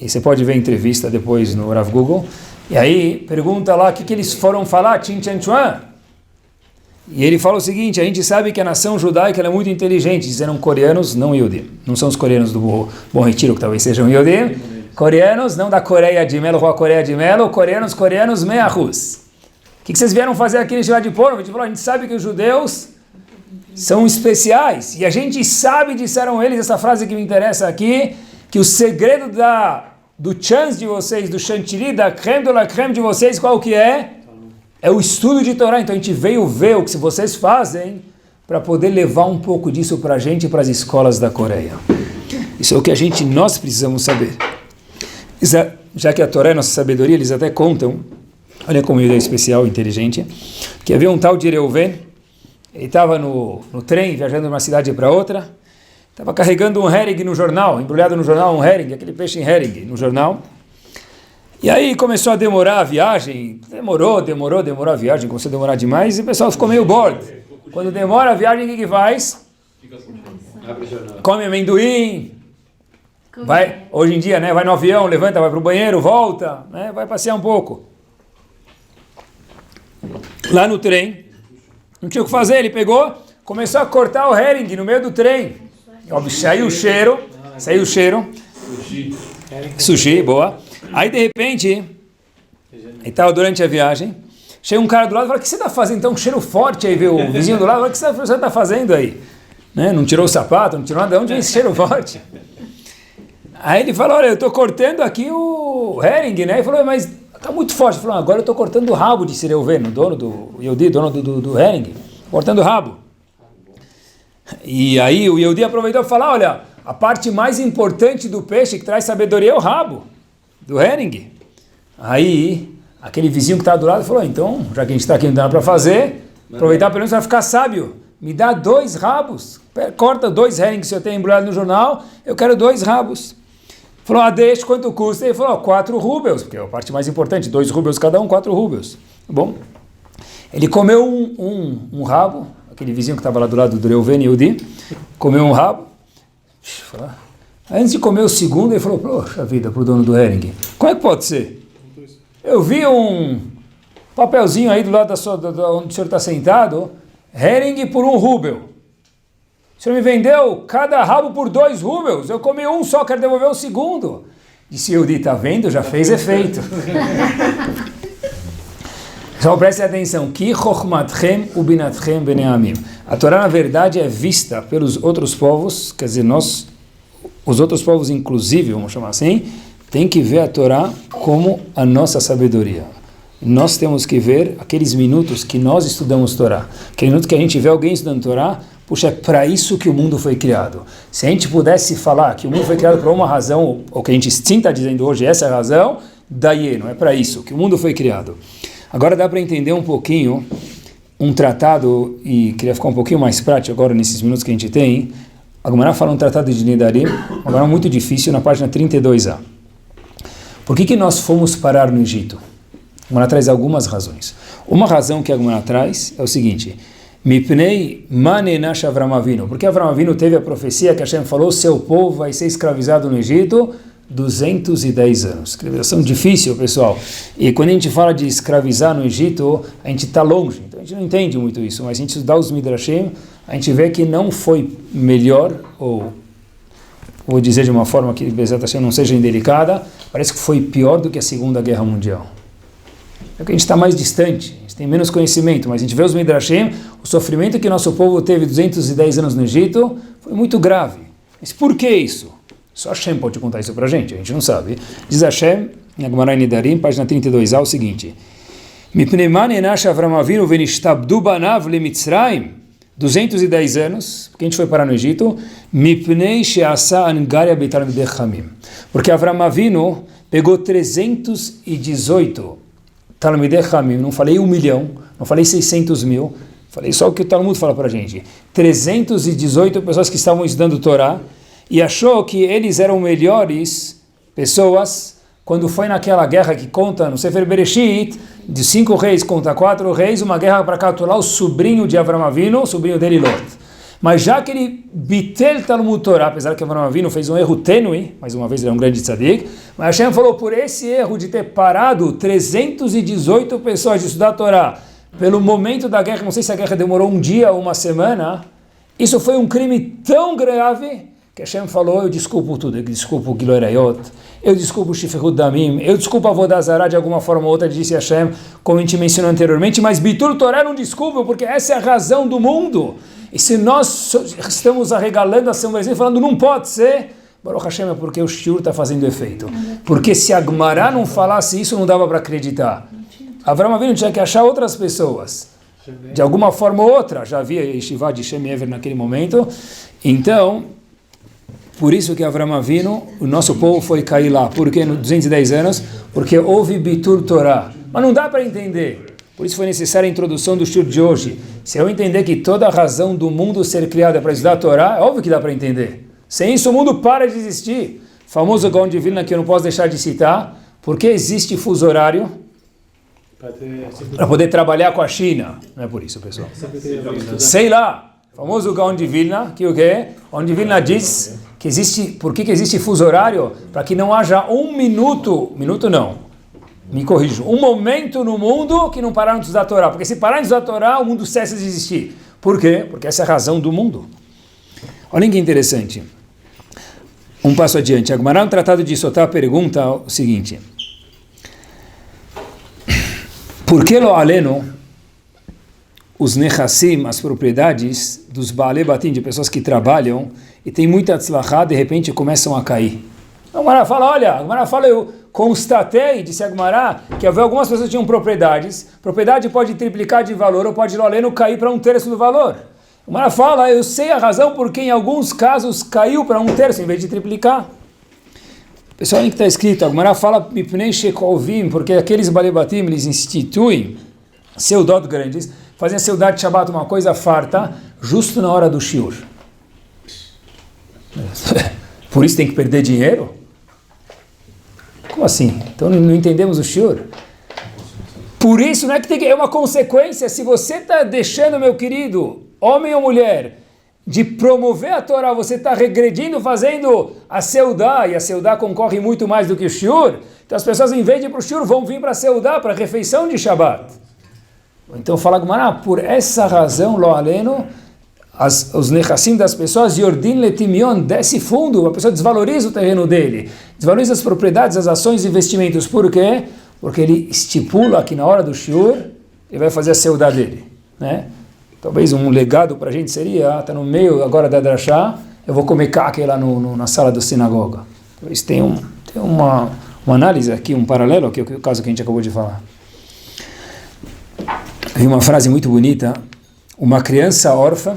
E você pode ver a entrevista depois no Rav Google. E aí pergunta lá o que eles foram falar, Chin Chan Chuan. E ele fala o seguinte, a gente sabe que a nação judaica ela é muito inteligente, disseram coreanos, não Yehudi. Não são os coreanos do Bom Retiro, que talvez sejam Yehudi. Coreanos, não da Coreia de Melo, ou a Coreia de Melo, coreanos, meia-rus. O que vocês vieram fazer aqui nesse de Pono? A gente sabe que os judeus são especiais. E a gente sabe, disseram eles, essa frase que me interessa aqui, que o segredo do chance de vocês, do chantilly, da creme de la creme de vocês, qual que é? É o estudo de Torá. Então a gente veio ver o que vocês fazem para poder levar um pouco disso para a gente e para as escolas da Coreia. Isso é o que nós precisamos saber. Já que a Torá é nossa sabedoria, eles até contam, olha como ele é especial, inteligente, que havia um tal de Reuven, ele estava no trem, viajando de uma cidade para outra, estava carregando um herring no jornal, embrulhado no jornal um herring, aquele peixe em herring no jornal. E aí começou a demorar a viagem, demorou a viagem, começou a demorar demais e o pessoal ficou meio bored. Quando demora a viagem, o que faz? Come amendoim, vai, hoje em dia, né, vai no avião, levanta, vai para o banheiro, volta, né, vai passear um pouco. Lá no trem, não tinha o que fazer, ele pegou, começou a cortar o herring no meio do trem. Óbvio, saiu o cheiro. Sushi, boa. Aí de repente, ele estava durante a viagem, chega um cara do lado e fala, o que você está fazendo? Então um cheiro forte, aí vê o vizinho do lado, fala, o que você está fazendo aí? Né? Não tirou o sapato, não tirou nada, de onde vem esse cheiro forte? Aí ele falou, olha, eu estou cortando aqui o herring, né? Ele falou, mas está muito forte. Ele falou, agora eu estou cortando o rabo de Reuven, o dono do Yehudi, dono do herring, cortando o rabo. E aí o Yehudi aproveitou para falar, olha, a parte mais importante do peixe que traz sabedoria é o rabo do herring. Aí aquele vizinho que estava do lado falou, então, já que a gente está aqui não dá nada para fazer, aproveitar pelo menos para ficar sábio, me dá 2 rabos, corta 2 herrings que eu tenho embrulhado no jornal, eu quero 2 rabos. Falou, deixa, quanto custa? Ele falou, 4 rubels, porque é a parte mais importante, 2 rubels cada um, 4 rubels. Bom, ele comeu um rabo, aquele vizinho que estava lá do lado do Reuven Yehudi, comeu um rabo. Antes de comer o segundo, ele falou, poxa vida, para o dono do herring, como é que pode ser? Eu vi um papelzinho aí do lado onde o senhor está sentado, herring por 1 rubel. O senhor me vendeu cada rabo por 2 rubels, eu comi um só, quero devolver o segundo. Disse Yehudi, está vendo? Já fez efeito. Só preste atenção, Ki chokhmatchem ubinatchem benei amim. A Torá, na verdade, é vista pelos outros povos, quer dizer, os outros povos, inclusive, vamos chamar assim, tem que ver a Torá como a nossa sabedoria. Nós temos que ver aqueles minutos que nós estudamos Torá. Aquele minuto que a gente vê alguém estudando Torá, puxa, é para isso que o mundo foi criado. Se a gente pudesse falar que o mundo foi criado por uma razão, ou que a gente sim está dizendo hoje, essa é a razão, dayenu, é para isso que o mundo foi criado. Agora dá para entender um pouquinho um tratado, e queria ficar um pouquinho mais prático agora nesses minutos que a gente tem. A Gemara fala um tratado de Nedarim, agora muito difícil, na página 32a. Por que nós fomos parar no Egito? A Gemara traz algumas razões. Uma razão que a Gemara traz é o seguinte: Mipnei manenash Avram Avinu, porque Avram Avinu teve a profecia que Hashem falou, seu povo vai ser escravizado no Egito 210 anos. Escravização difícil, pessoal. E quando a gente fala de escravizar no Egito, a gente está longe, então a gente não entende muito isso, mas a gente estudar os Midrashim, a gente vê que não foi melhor, ou vou dizer de uma forma que Bezat Hashem não seja indelicada, parece que foi pior do que a Segunda Guerra Mundial. É que a gente está mais distante, a gente tem menos conhecimento, mas a gente vê os Midrashim, o sofrimento que nosso povo teve 210 anos no Egito foi muito grave. Mas por que isso? Só Hashem pode contar isso pra gente, a gente não sabe. Diz Hashem, em Gemara em Nedarim, página 32a, o seguinte: Mipnei manenash Avram Avinu venishtabdu banav lemitzrayim, 210 anos, porque a gente foi parar no Egito, Mipnei she'asa angaria betalmidei chamim, porque Avram Avinu pegou 318 talmidei chamim, não falei 1 milhão, não falei 600 mil, falei só o que o Talmud fala pra gente, 318 pessoas que estavam estudando Torá, e achou que eles eram melhores pessoas quando foi naquela guerra que conta no Sefer Bereshit, de 5 reis contra 4 reis, uma guerra para capturar o sobrinho de Avram Avinu, o sobrinho dele Lot. Mas já que ele bitel Talmud Torah, apesar que Avram Avinu fez um erro tênue, mais uma vez ele é um grande tzadik, mas Hashem falou, por esse erro de ter parado 318 pessoas de estudar a Torá, pelo momento da guerra, não sei se a guerra demorou um dia ou uma semana, isso foi um crime tão grave que Hashem falou, eu desculpo tudo, eu desculpo o Giloerayot, eu desculpo o Shifrut Damim, eu desculpo a Vodazara de alguma forma ou outra, disse Hashem, como a gente mencionou anteriormente, mas Bitul Torah não desculpa, porque essa é a razão do mundo. E se nós estamos arregalando a São Brasil falando, não pode ser, Baruch Hashem, é porque o Shiur está fazendo efeito. Porque se a Gemara não falasse isso, não dava para acreditar. Avram Avinu tinha que achar outras pessoas. De alguma forma ou outra, já havia Yeshiva de Shem Ever naquele momento, então... Por isso que Avram Avinu, o nosso povo foi cair lá. Por que? Nos 210 anos? Porque houve Bitur Torah. Mas não dá para entender. Por isso foi necessária a introdução do shiur de hoje. Se eu entender que toda a razão do mundo ser criada é para estudar a Torá, é óbvio que dá para entender. Sem isso o mundo para de existir. O famoso Gaon de Vilna que eu não posso deixar de citar. Por que existe fuso horário? Para poder trabalhar com a China. Não é por isso, pessoal. Sei lá. O famoso Gaon de Vilna, que o quê? Gaon de Vilna diz que existe, por que existe fuso horário? Para que não haja um minuto não, me corrijo, um momento no mundo que não pararam de estudar a Torá, porque se parar de estudar a Torá, o mundo cessa de existir. Por quê? Porque essa é a razão do mundo. Olhem que interessante. Um passo adiante, a Gemara no Tratado de Sotá pergunta o seguinte: por que lo aleno os nechassim, as propriedades dos Baalei Batim, de pessoas que trabalham e tem muita tzlachá, de repente começam a cair? A Gemara fala, eu constatei, disse a Gemara, que havia algumas pessoas que tinham propriedades, propriedade pode triplicar de valor ou pode loleno cair para 1/3 do valor. A Gemara fala, eu sei a razão porque em alguns casos caiu para 1/3 em vez de triplicar. Pessoal, olha o que está escrito, a Gemara fala, porque aqueles Baalei Batim, eles instituem seudot grandes, fazem a seudá de Shabbat uma coisa farta, justo na hora do shiur. Por isso tem que perder dinheiro? Como assim? Então não entendemos o shiur? Por isso não é que tem que... É uma consequência. Se você está deixando, meu querido, homem ou mulher, de promover a Torá, você está regredindo, fazendo a seudá, e a seudá concorre muito mais do que o shiur, então as pessoas, em vez de ir para o shiur, vão vir para a seudá, para a refeição de Shabbat. Então fala Gemara, por essa razão, lo aleno, os nechassim das pessoas, yordin letimion, desce fundo, a pessoa desvaloriza o terreno dele, desvaloriza as propriedades, as ações e investimentos. Por quê? Porque ele estipula que na hora do shiur, ele vai fazer a seudá dele, né? Talvez um legado para a gente seria, está no meio agora da drashá, eu vou comer kake lá na sala da sinagoga. Talvez tem uma análise aqui, um paralelo aqui, o caso que a gente acabou de falar. Tem uma frase muito bonita: uma criança órfã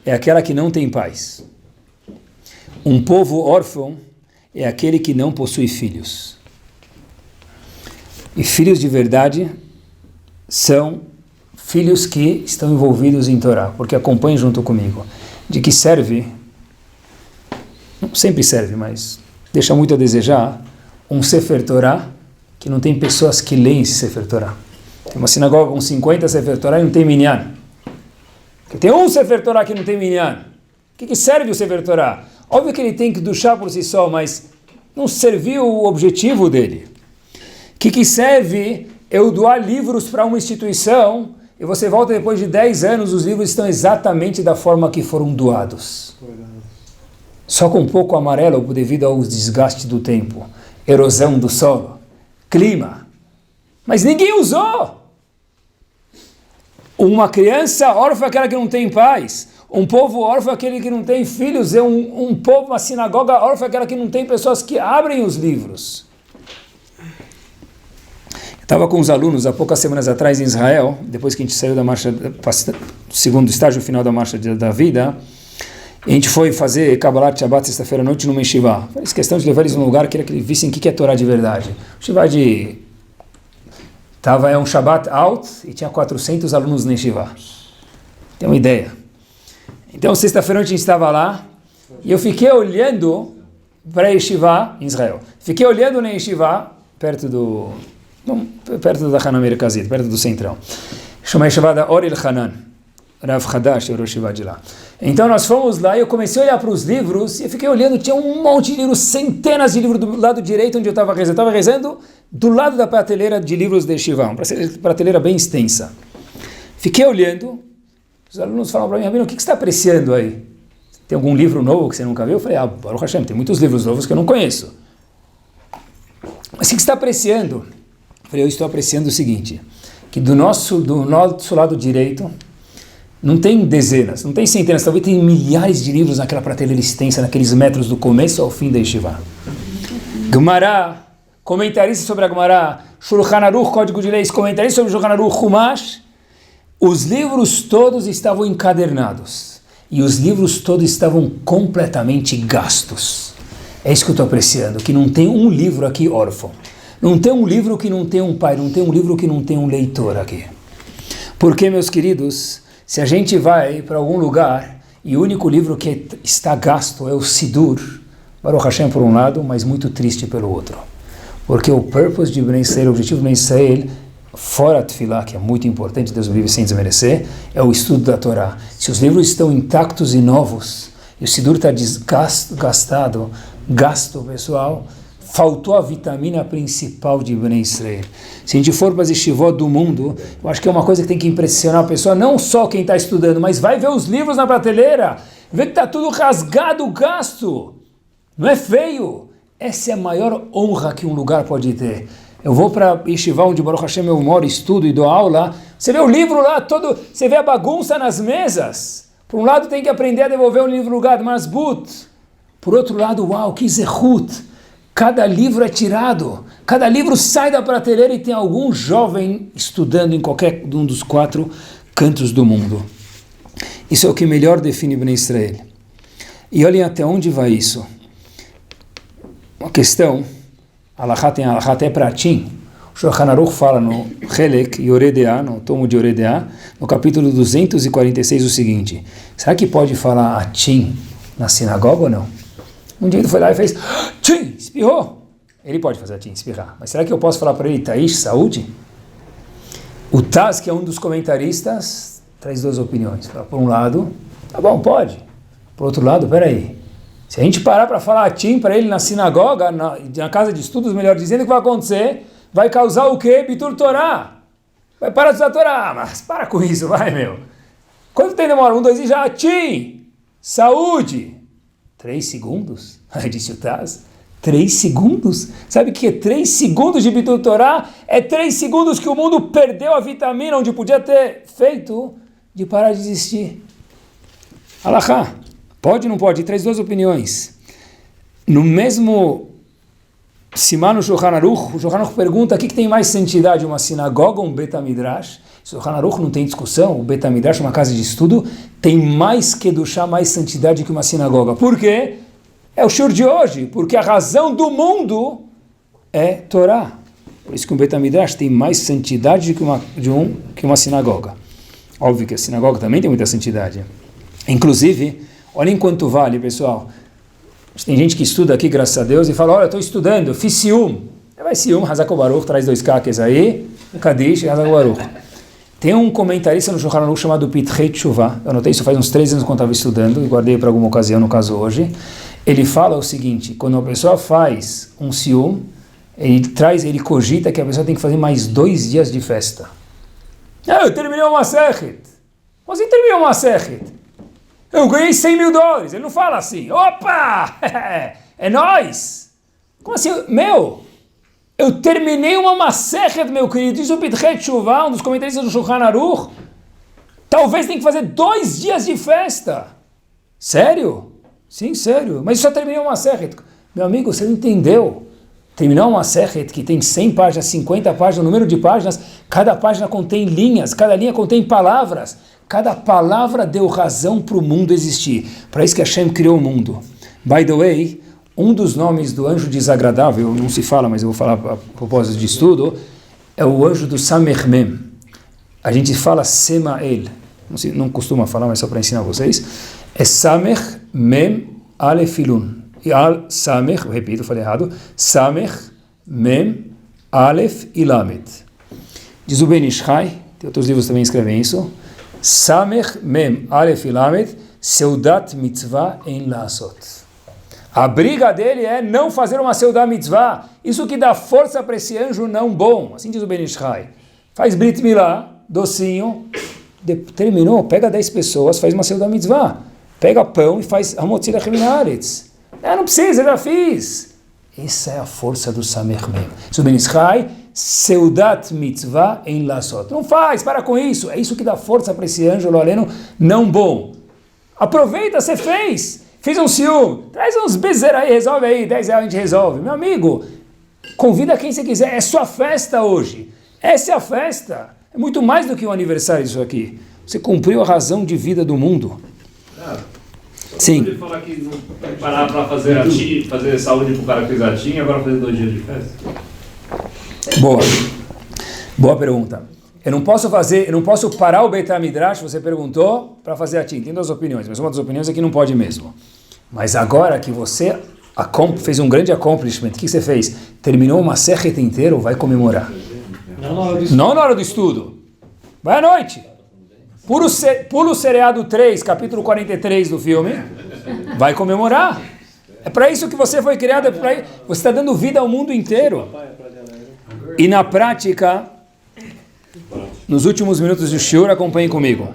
é aquela que não tem pais. Um povo órfão é aquele que não possui filhos. E filhos de verdade são filhos que estão envolvidos em Torá, porque acompanhem junto comigo. De que serve, não sempre serve, mas deixa muito a desejar, um Sefer Torá que não tem pessoas que leem esse Sefer Torá. Tem uma sinagoga com 50 Sefer Torá e não tem minyan. Porque tem um Sefer Torá que não tem minyan. O que serve o Sefer Torá? Óbvio que ele tem que duchar por si só, mas não serviu o objetivo dele. O que serve eu doar livros para uma instituição e você volta depois de 10 anos, os livros estão exatamente da forma que foram doados. Só com um pouco amarelo devido ao desgaste do tempo, erosão do solo, clima. Mas ninguém usou. Uma criança órfã é aquela que não tem pais. Um povo órfão é aquele que não tem filhos. Um povo, uma sinagoga órfã é aquela que não tem pessoas que abrem os livros. Estava com os alunos há poucas semanas atrás em Israel, depois que a gente saiu da marcha, segundo estágio final da marcha da vida, e a gente foi fazer Kabbalat Shabbat sexta-feira à noite numa yeshiva. Fiz questão de levar eles num lugar que eles vissem o que é Torá de verdade. Yeshiva é um Shabbat out e tinha 400 alunos na yeshiva. Tem uma ideia. Então sexta-feira a gente estava lá e eu fiquei olhando para a yeshiva em Israel. Fiquei olhando na yeshiva perto da Hanan Merkazit, perto do centrão. Chama a yeshiva da Or El-Hanan. Rav Hadash, o yeshiva de lá. Então nós fomos lá e eu comecei a olhar para os livros e eu fiquei olhando, tinha um monte de livros, centenas de livros do lado direito onde eu estava rezando. Eu estava rezando do lado da prateleira de livros de yeshiva, uma prateleira bem extensa. Fiquei olhando, os alunos falaram para mim, Rabino, o que você está apreciando aí? Tem algum livro novo que você nunca viu? Eu falei, Baruch Hashem, tem muitos livros novos que eu não conheço. Mas o que você está apreciando? Eu falei, eu estou apreciando o seguinte, que do nosso lado direito, não tem dezenas, não tem centenas, talvez tem milhares de livros naquela prateleira extensa, naqueles metros do começo ao fim da yeshiva. Gemara, comentarista sobre a Gemara, Shulchan Aruch, Código de Leis, comentarista sobre Shulchan Aruch, Chumash, os livros todos estavam encadernados e os livros todos estavam completamente gastos. É isso que eu estou apreciando, que não tem um livro aqui órfão. Não tem um livro que não tem um pai, não tem um livro que não tem um leitor aqui. Porque, meus queridos, se a gente vai para algum lugar e o único livro que está gasto é o Sidur, Baruch Hashem por um lado, mas muito triste pelo outro. Porque o purpose de Bnei Israel, o objetivo de Bnei Israel, fora a Tefilá, que é muito importante, Deus vive sem desmerecer, é o estudo da Torá. Se os livros estão intactos e novos, e o Sidur está gastado, pessoal, faltou a vitamina principal de Bnei Israel. Se a gente for para as yeshivot do mundo, eu acho que é uma coisa que tem que impressionar a pessoa, não só quem está estudando, mas vai ver os livros na prateleira, vê que está tudo rasgado, gasto. Não é feio. Essa é a maior honra que um lugar pode ter. Eu vou para yeshiva onde Baruch Hashem eu moro, estudo e dou aula, você vê o livro lá todo, você vê a bagunça nas mesas. Por um lado tem que aprender a devolver o livro no lugar, mas por outro lado, uau, que zehut. Cada livro é tirado, cada livro sai da prateleira e tem algum jovem estudando em qualquer um dos 4 cantos do mundo. Isso é o que melhor define Bnei Israel. E olhem até onde vai isso. Uma questão, Alachá tem Alachá até para Atim. O Shulchan Aruch fala no Helek Yoredea, no tomo de Yoredea, no capítulo 246 o seguinte, será que pode falar Atim na sinagoga ou não? Um dia ele foi lá e fez tchim, espirrou. Ele pode fazer tchim, espirrar. Mas será que eu posso falar para ele, Taish, saúde? O Taz, que é um dos comentaristas, traz 2 opiniões. Por um lado, tá bom, pode. Por outro lado, peraí. Se a gente parar para falar tchim para ele na sinagoga, na casa de estudos, melhor dizendo, o que vai acontecer? Vai causar o quê? Bitur Torá. Vai parar de usar Torá. Mas para com isso, vai, meu. Quanto tempo demora? 1, 2 e já. Tchim, saúde. 3 segundos? Aí disse o Taz, 3 segundos? Sabe o que é 3 segundos de Bitul Torá? É 3 segundos que o mundo perdeu a vitamina onde podia ter feito de parar de existir. Alachá, pode ou não pode? Traz 2 opiniões. No mesmo Simá no Shulchan Aruch, o Shulchan Aruch pergunta o que tem mais santidade, uma sinagoga ou um Bet HaMidrash? O Shulchan Aruch não tem discussão, o Bet HaMidrash, uma casa de estudo, tem mais kedushá, mais santidade que uma sinagoga. Por quê? É o shur de hoje, porque a razão do mundo é Torá. Por isso que um Beit HaMidrash tem mais santidade que uma sinagoga. Óbvio que a sinagoga também tem muita santidade. Inclusive, olhem quanto vale, pessoal. Tem gente que estuda aqui, graças a Deus, e fala, olha, eu estou estudando, eu fiz Sium. Vai Sium, Hazak Baruch, traz 2 caques aí, Kadish e Hazak Baruch. Tem um comentarista no Shulchan Aruch chamado Pitrei Teshuvah, eu anotei isso faz uns 3 anos quando estava estudando, e guardei para alguma ocasião, no caso hoje. Ele fala o seguinte, quando a pessoa faz um Sium, ele cogita que a pessoa tem que fazer mais 2 dias de festa. Eu terminei uma Masechet. Você terminou uma Masechet. Eu ganhei $100.000. Ele não fala assim. Opa! É nóis! Como assim? Eu terminei uma Masechet, meu querido. Isso é o Pitrei Teshuvah, um dos comentaristas do Shulchan Aruch. Talvez tenha que fazer 2 dias de festa. Sério? Sim, sério. Mas só terminei uma Masechet. Meu amigo, você não entendeu. Terminar uma Masechet que tem 100 páginas, 50 páginas, o número de páginas, cada página contém linhas, cada linha contém palavras. Cada palavra deu razão para o mundo existir. Para isso que Hashem criou o mundo. By the way, um dos nomes do anjo desagradável, não se fala, mas eu vou falar a propósito de estudo, é o anjo do Samech Mem. A gente fala Semael. Não costuma falar, mas só para ensinar vocês. É Samech Mem Aleph Ilun. E Al Samech, eu repito, falei errado. Samech Mem Aleph Ilamet. Diz o Ben Ishai, tem outros livros que também escrevem isso. Samech Mem Aleph Ilamet Seudat Mitzvah em Lasot. A briga dele é não fazer uma Seudat Mitzvah. Isso que dá força para esse anjo não bom. Assim diz o Ben Ishai. Faz Brit Milá, docinho, terminou, pega 10 pessoas, faz uma Seudat Mitzvah. Pega pão e faz Hamotzi Lechem Min Haaretz. Não precisa, eu já fiz. Essa é a força do Samech Mem. Diz o Ben Ishai, Seudat Mitzvah em Lasot. Não faz, para com isso. É isso que dá força para esse anjo loleno não bom. Aproveita, você fez. Fiz um Sium. Traz uns bezer aí, resolve aí. R$10 a gente resolve. Meu amigo, convida quem você quiser. É sua festa hoje. Essa é a festa. É muito mais do que um aniversário isso aqui. Você cumpriu a razão de vida do mundo. Sim. Você falar que não vai parar para fazer saúde para o cara que fez a TIM e agora fazer 2 dias de festa? Boa pergunta. Eu não posso parar o Beit HaMidrash, você perguntou, para fazer a TIM. Tem 2 opiniões, mas uma das opiniões é que não pode mesmo. Mas agora que você fez um grande accomplishment, o que você fez? Terminou uma Masechet inteira, vai comemorar. Não na hora do estudo. Vai à noite. Pula o seriado 3, capítulo 43 do filme. Vai comemorar. É para isso que você foi criado. Você está dando vida ao mundo inteiro. E na prática, nos últimos minutos do shiur, acompanhem comigo.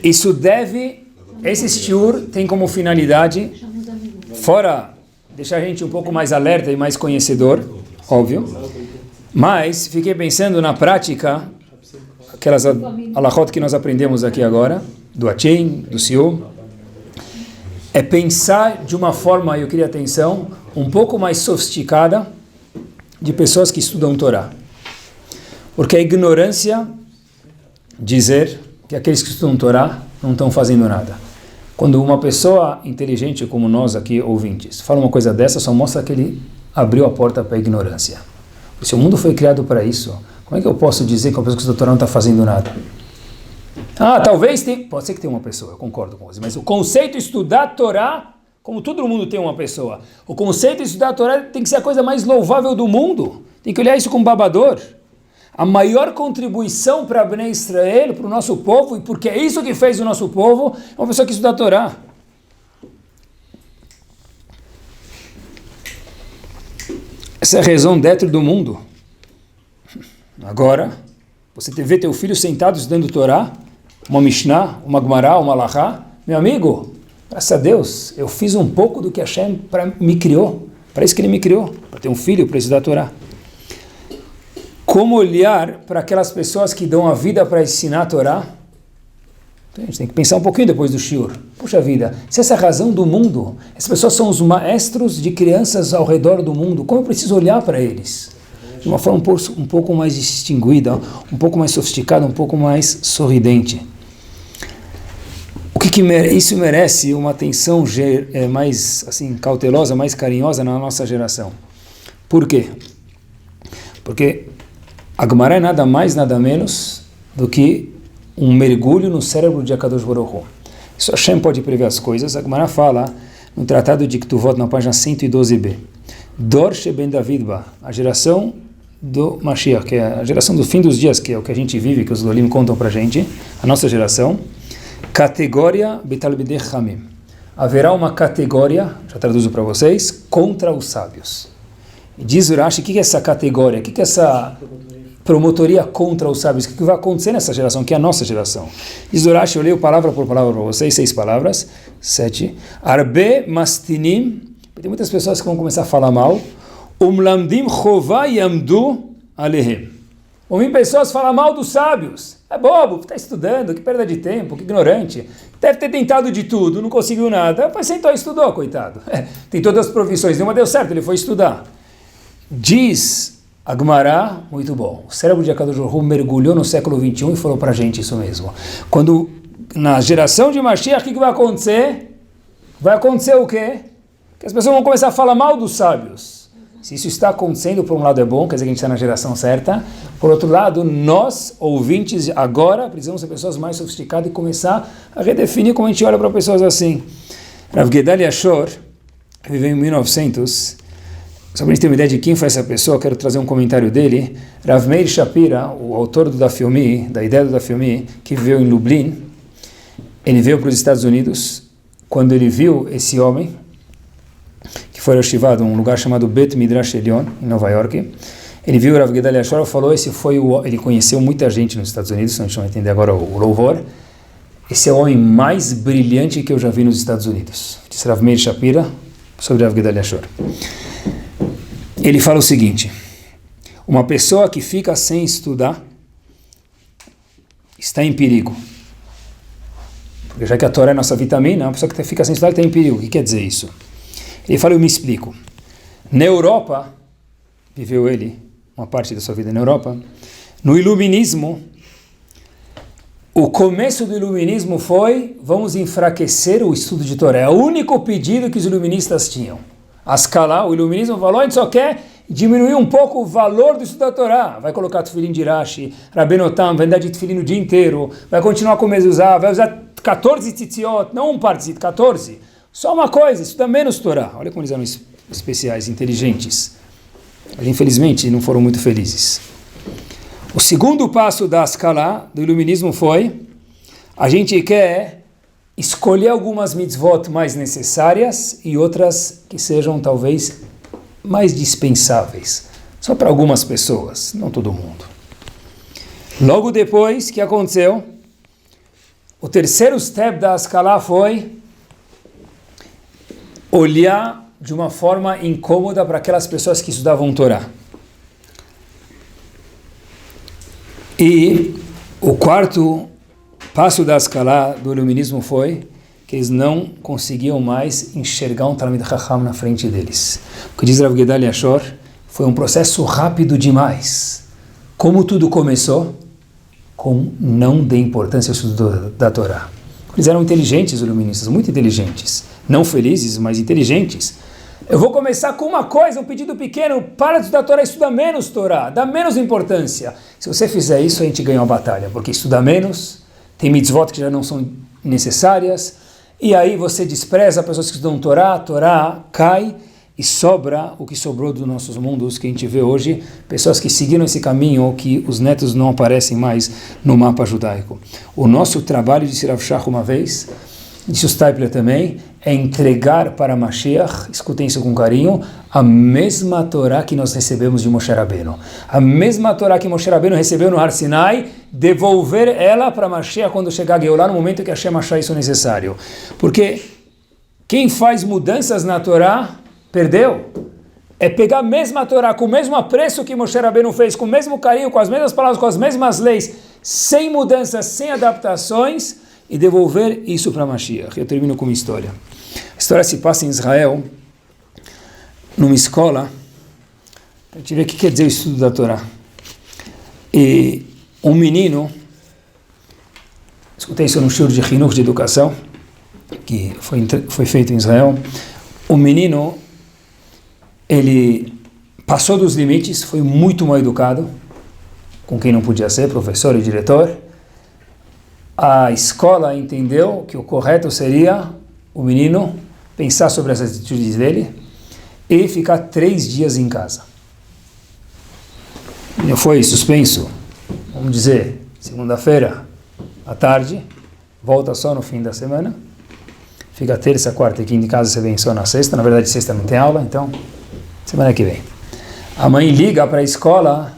Esse shiur tem como finalidade, fora deixar a gente um pouco mais alerta e mais conhecedor, óbvio, mas fiquei pensando na prática, aquelas alachot que nós aprendemos aqui agora, do Atim, do Sium, é pensar de uma forma, eu queria atenção, um pouco mais sofisticada de pessoas que estudam Torá. Porque a ignorância dizer que aqueles que estudam Torá não estão fazendo nada. Quando uma pessoa inteligente como nós aqui, ouvintes, fala uma coisa dessa, só mostra que ele abriu a porta para a ignorância. Se o mundo foi criado para isso, como é que eu posso dizer que uma pessoa que estuda Torá não está fazendo nada? Talvez pode ser que tenha uma pessoa, eu concordo com você, mas o conceito de estudar Torá, como todo mundo tem uma pessoa, o conceito de estudar Torá tem que ser a coisa mais louvável do mundo, tem que olhar isso como babador. A maior contribuição para Bnei Israel, para o nosso povo, e porque é isso que fez o nosso povo, é uma pessoa que estuda Torá. Essa é a razão d'être do mundo. Agora, você vê teu filho sentado estudando Torá, uma Mishnah, uma Gemara, uma Halachá, meu amigo, graças a Deus, eu fiz um pouco do que Hashem me criou, para isso que ele me criou, para ter um filho, para estudar Torá. Como olhar para aquelas pessoas que dão a vida para ensinar a Torá? Então, a gente tem que pensar um pouquinho depois do shiur. Puxa vida, se essa é a razão do mundo, essas pessoas são os maestros de crianças ao redor do mundo, como eu preciso olhar para eles? De uma forma um pouco mais distinguida, um pouco mais sofisticada, um pouco mais sorridente. Isso merece uma atenção mais assim, cautelosa, mais carinhosa na nossa geração. Por quê? Porque a Gemara é nada mais, nada menos do que um mergulho no cérebro de Akadosh Baruch Hu. Isso Hashem pode prever as coisas. A Gemara fala no Tratado de Ktuvot, na página 112b. Dor Sheben David Ba, a geração do Mashiach, que é a geração do fim dos dias, que é o que a gente vive, que os Dolim contam pra gente, a nossa geração. Categoria Betalbidei Chamim. Haverá uma categoria, já traduzo para vocês, contra os sábios. E diz Urashi, o que é essa categoria? O que é essa promotoria contra os sábios? O que vai acontecer nessa geração, que é a nossa geração? Diz Urashi, eu leio palavra por palavra para vocês, 6 palavras, 7. Arbe mastinim, tem muitas pessoas que vão começar a falar mal. Umlamdim chová yamdu alehem. Ouvem pessoas falar mal dos sábios. É bobo, está estudando, que perda de tempo, que ignorante. Deve ter tentado de tudo, não conseguiu nada. Mas sentou e estudou, coitado. Tem todas as profissões, nenhuma deu certo, ele foi estudar. Diz a Gemara, muito bom. O cérebro de Akadosh Baruch Hu mergulhou no século 21 e falou para a gente isso mesmo. Quando, na geração de Mashiach, o que vai acontecer? Vai acontecer o quê? Que as pessoas vão começar a falar mal dos sábios. Se isso está acontecendo, por um lado é bom, quer dizer que a gente está na geração certa. Por outro lado, nós, ouvintes, agora precisamos ser pessoas mais sofisticadas e começar a redefinir como a gente olha para pessoas assim. Rav Gedalia Shor viveu em 1900. Só para a gente ter uma ideia de quem foi essa pessoa, quero trazer um comentário dele. Rav Meir Shapira, o autor do Daf Yomi, da ideia do Daf Yomi, que viveu em Lublin, ele veio para os Estados Unidos. Quando ele viu esse homem, que foi arquivado em um lugar chamado Bet Midrash Elion, em Nova York, ele viu o Rav Gedalia Shor e falou, ele conheceu muita gente nos Estados Unidos, a gente vai entender agora o louvor. Esse é o homem mais brilhante que eu já vi nos Estados Unidos. Disse Rav Meir Shapira sobre Rav Gedalia Shor. Ele fala o seguinte: uma pessoa que fica sem estudar está em perigo. Porque já que a Torá é nossa vitamina, uma pessoa que fica sem estudar está em perigo. O que quer dizer isso? Ele fala, eu me explico. Na Europa, viveu ele uma parte da sua vida na Europa, no Iluminismo, o começo do Iluminismo foi, vamos enfraquecer o estudo de Torá. É o único pedido que os iluministas tinham. Ascalá, o Iluminismo falou, a gente só quer diminuir um pouco o valor do estudo da Torá. Vai colocar tefilim de Rashi, Rabenotam, vai andar de tefilim o dia inteiro, vai continuar com mezuzá, vai usar 14 tzitziot, não um par de tzitziot, 14. Só uma coisa, estuda menos Torá. Olha como eles eram especiais, inteligentes. Mas, infelizmente, não foram muito felizes. O segundo passo da Ascalá, do Iluminismo, foi, a gente quer escolher algumas mitzvot mais necessárias e outras que sejam, talvez, mais dispensáveis. Só para algumas pessoas, não todo mundo. Logo depois, o que aconteceu? O terceiro step da Ascalá foi olhar de uma forma incômoda para aquelas pessoas que estudavam Torá. E o quarto passo da Ascalá do Iluminismo foi que eles não conseguiam mais enxergar um Talmid Chacham na frente deles. O que diz Rav Gedalia Shor foi um processo rápido demais. Como tudo começou? Com não dê importância ao estudo da Torá. Eles eram inteligentes, os iluministas, muito inteligentes. Não felizes, mas inteligentes. Eu vou começar com uma coisa, um pedido pequeno, para de estudar Torá, estuda menos Torá, dá menos importância. Se você fizer isso, a gente ganha uma batalha, porque estuda menos, tem mitzvot que já não são necessárias, e aí você despreza pessoas que estudam Torá, Torá cai e sobra o que sobrou dos nossos mundos que a gente vê hoje, pessoas que seguiram esse caminho ou que os netos não aparecem mais no mapa judaico. O nosso trabalho, disse Rav Shach uma vez, disse o Stipler também, é entregar para Mashiach, escutem isso com carinho, a mesma Torá que nós recebemos de Moshe Rabbeinu. A mesma Torá que Moshe Rabbeinu recebeu no Har Sinai, devolver ela para Mashiach quando chegar a Geulah, no momento que Hashem achar isso necessário. Porque quem faz mudanças na Torá, perdeu. É pegar a mesma Torá, com o mesmo apreço que Moshe Rabbeinu fez, com o mesmo carinho, com as mesmas palavras, com as mesmas leis, sem mudanças, sem adaptações, e devolver isso para Mashiach. Eu termino com uma história. A história se passa em Israel, numa escola, para a gente ver o que quer dizer o estudo da Torá. E um menino, escutei isso no shiur de Chinuch, de educação, que foi feito em Israel. O menino, ele passou dos limites, foi muito mal educado, com quem não podia ser, professor e diretor. A escola entendeu que o correto seria o menino pensar sobre as atitudes dele e ficar 3 dias em casa. O menino foi suspenso, vamos dizer, segunda-feira à tarde, volta só no fim da semana, fica terça, quarta e quinta em casa, você vem só na sexta. Na verdade, sexta não tem aula, então semana que vem. A mãe liga para a escola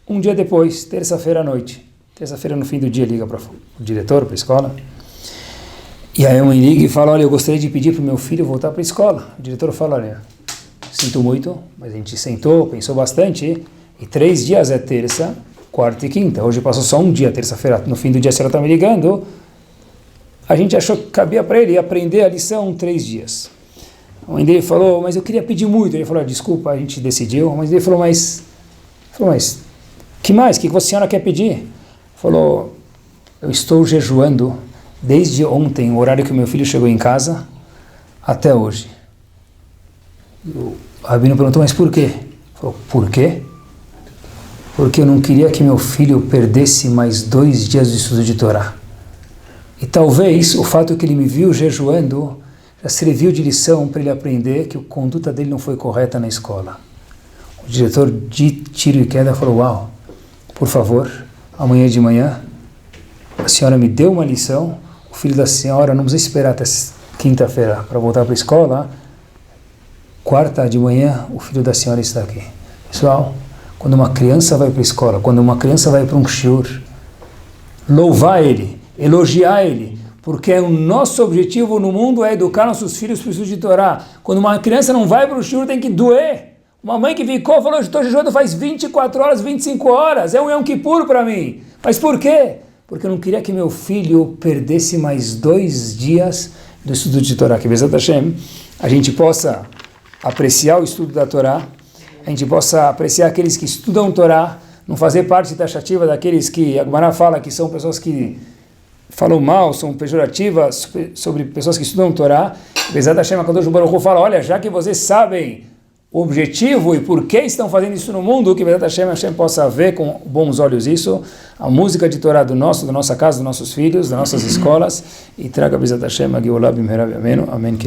um dia depois, terça-feira à noite. Terça-feira no fim do dia liga para o diretor, para a escola. E aí a mãe liga e fala, olha, eu gostaria de pedir para o meu filho voltar para a escola. O diretor fala, olha, sinto muito, mas a gente sentou, pensou bastante, e 3 dias é terça, quarta e quinta. Hoje passou só um dia, terça-feira, no fim do dia, se ela está me ligando, a gente achou que cabia para ele aprender a lição 3 dias. A mãe dele falou, mas eu queria pedir muito. Ele falou, desculpa, a gente decidiu. A mãe dele falou, mas que mais? O que a senhora quer pedir? Falou, eu estou jejuando desde ontem, o horário que o meu filho chegou em casa, até hoje. O rabino perguntou, mas por quê? Falou, por quê? Porque eu não queria que meu filho perdesse mais 2 dias de estudo de Torá. E talvez o fato que ele me viu jejuando já serviu de lição para ele aprender que a conduta dele não foi correta na escola. O diretor de tiro e queda falou, uau, por favor, amanhã de manhã, a senhora me deu uma lição, o filho da senhora não precisa esperar até quinta-feira para voltar para a escola, quarta de manhã o filho da senhora está aqui. Pessoal, quando uma criança vai para a escola, quando uma criança vai para um shiur, louvar ele, elogiar ele, porque o nosso objetivo no mundo é educar nossos filhos para o estudo de Torá. Quando uma criança não vai para o shiur, tem que doer. Uma mãe que ficou, falou, estou jejuando faz 24 horas, 25 horas, é um Yom Kippur para mim. Mas por quê? Porque eu não queria que meu filho perdesse mais 2 dias do estudo de Torá. Que Bezat Hashem, a gente possa apreciar o estudo da Torá, a gente possa apreciar aqueles que estudam Torá, não fazer parte taxativa daqueles que a Gemara fala que são pessoas que falam mal, são pejorativas sobre pessoas que estudam Torá. Bezat Hashem, a Kadosh Baruch Hu fala, olha, já que vocês sabem o objetivo e por que estão fazendo isso no mundo, que Bezat Hashem possa ver com bons olhos isso, a música de Torá da nossa casa, dos nossos filhos, das nossas escolas, e traga Bezat Hashem a Geulah b'mehera b'yameinu. Amém.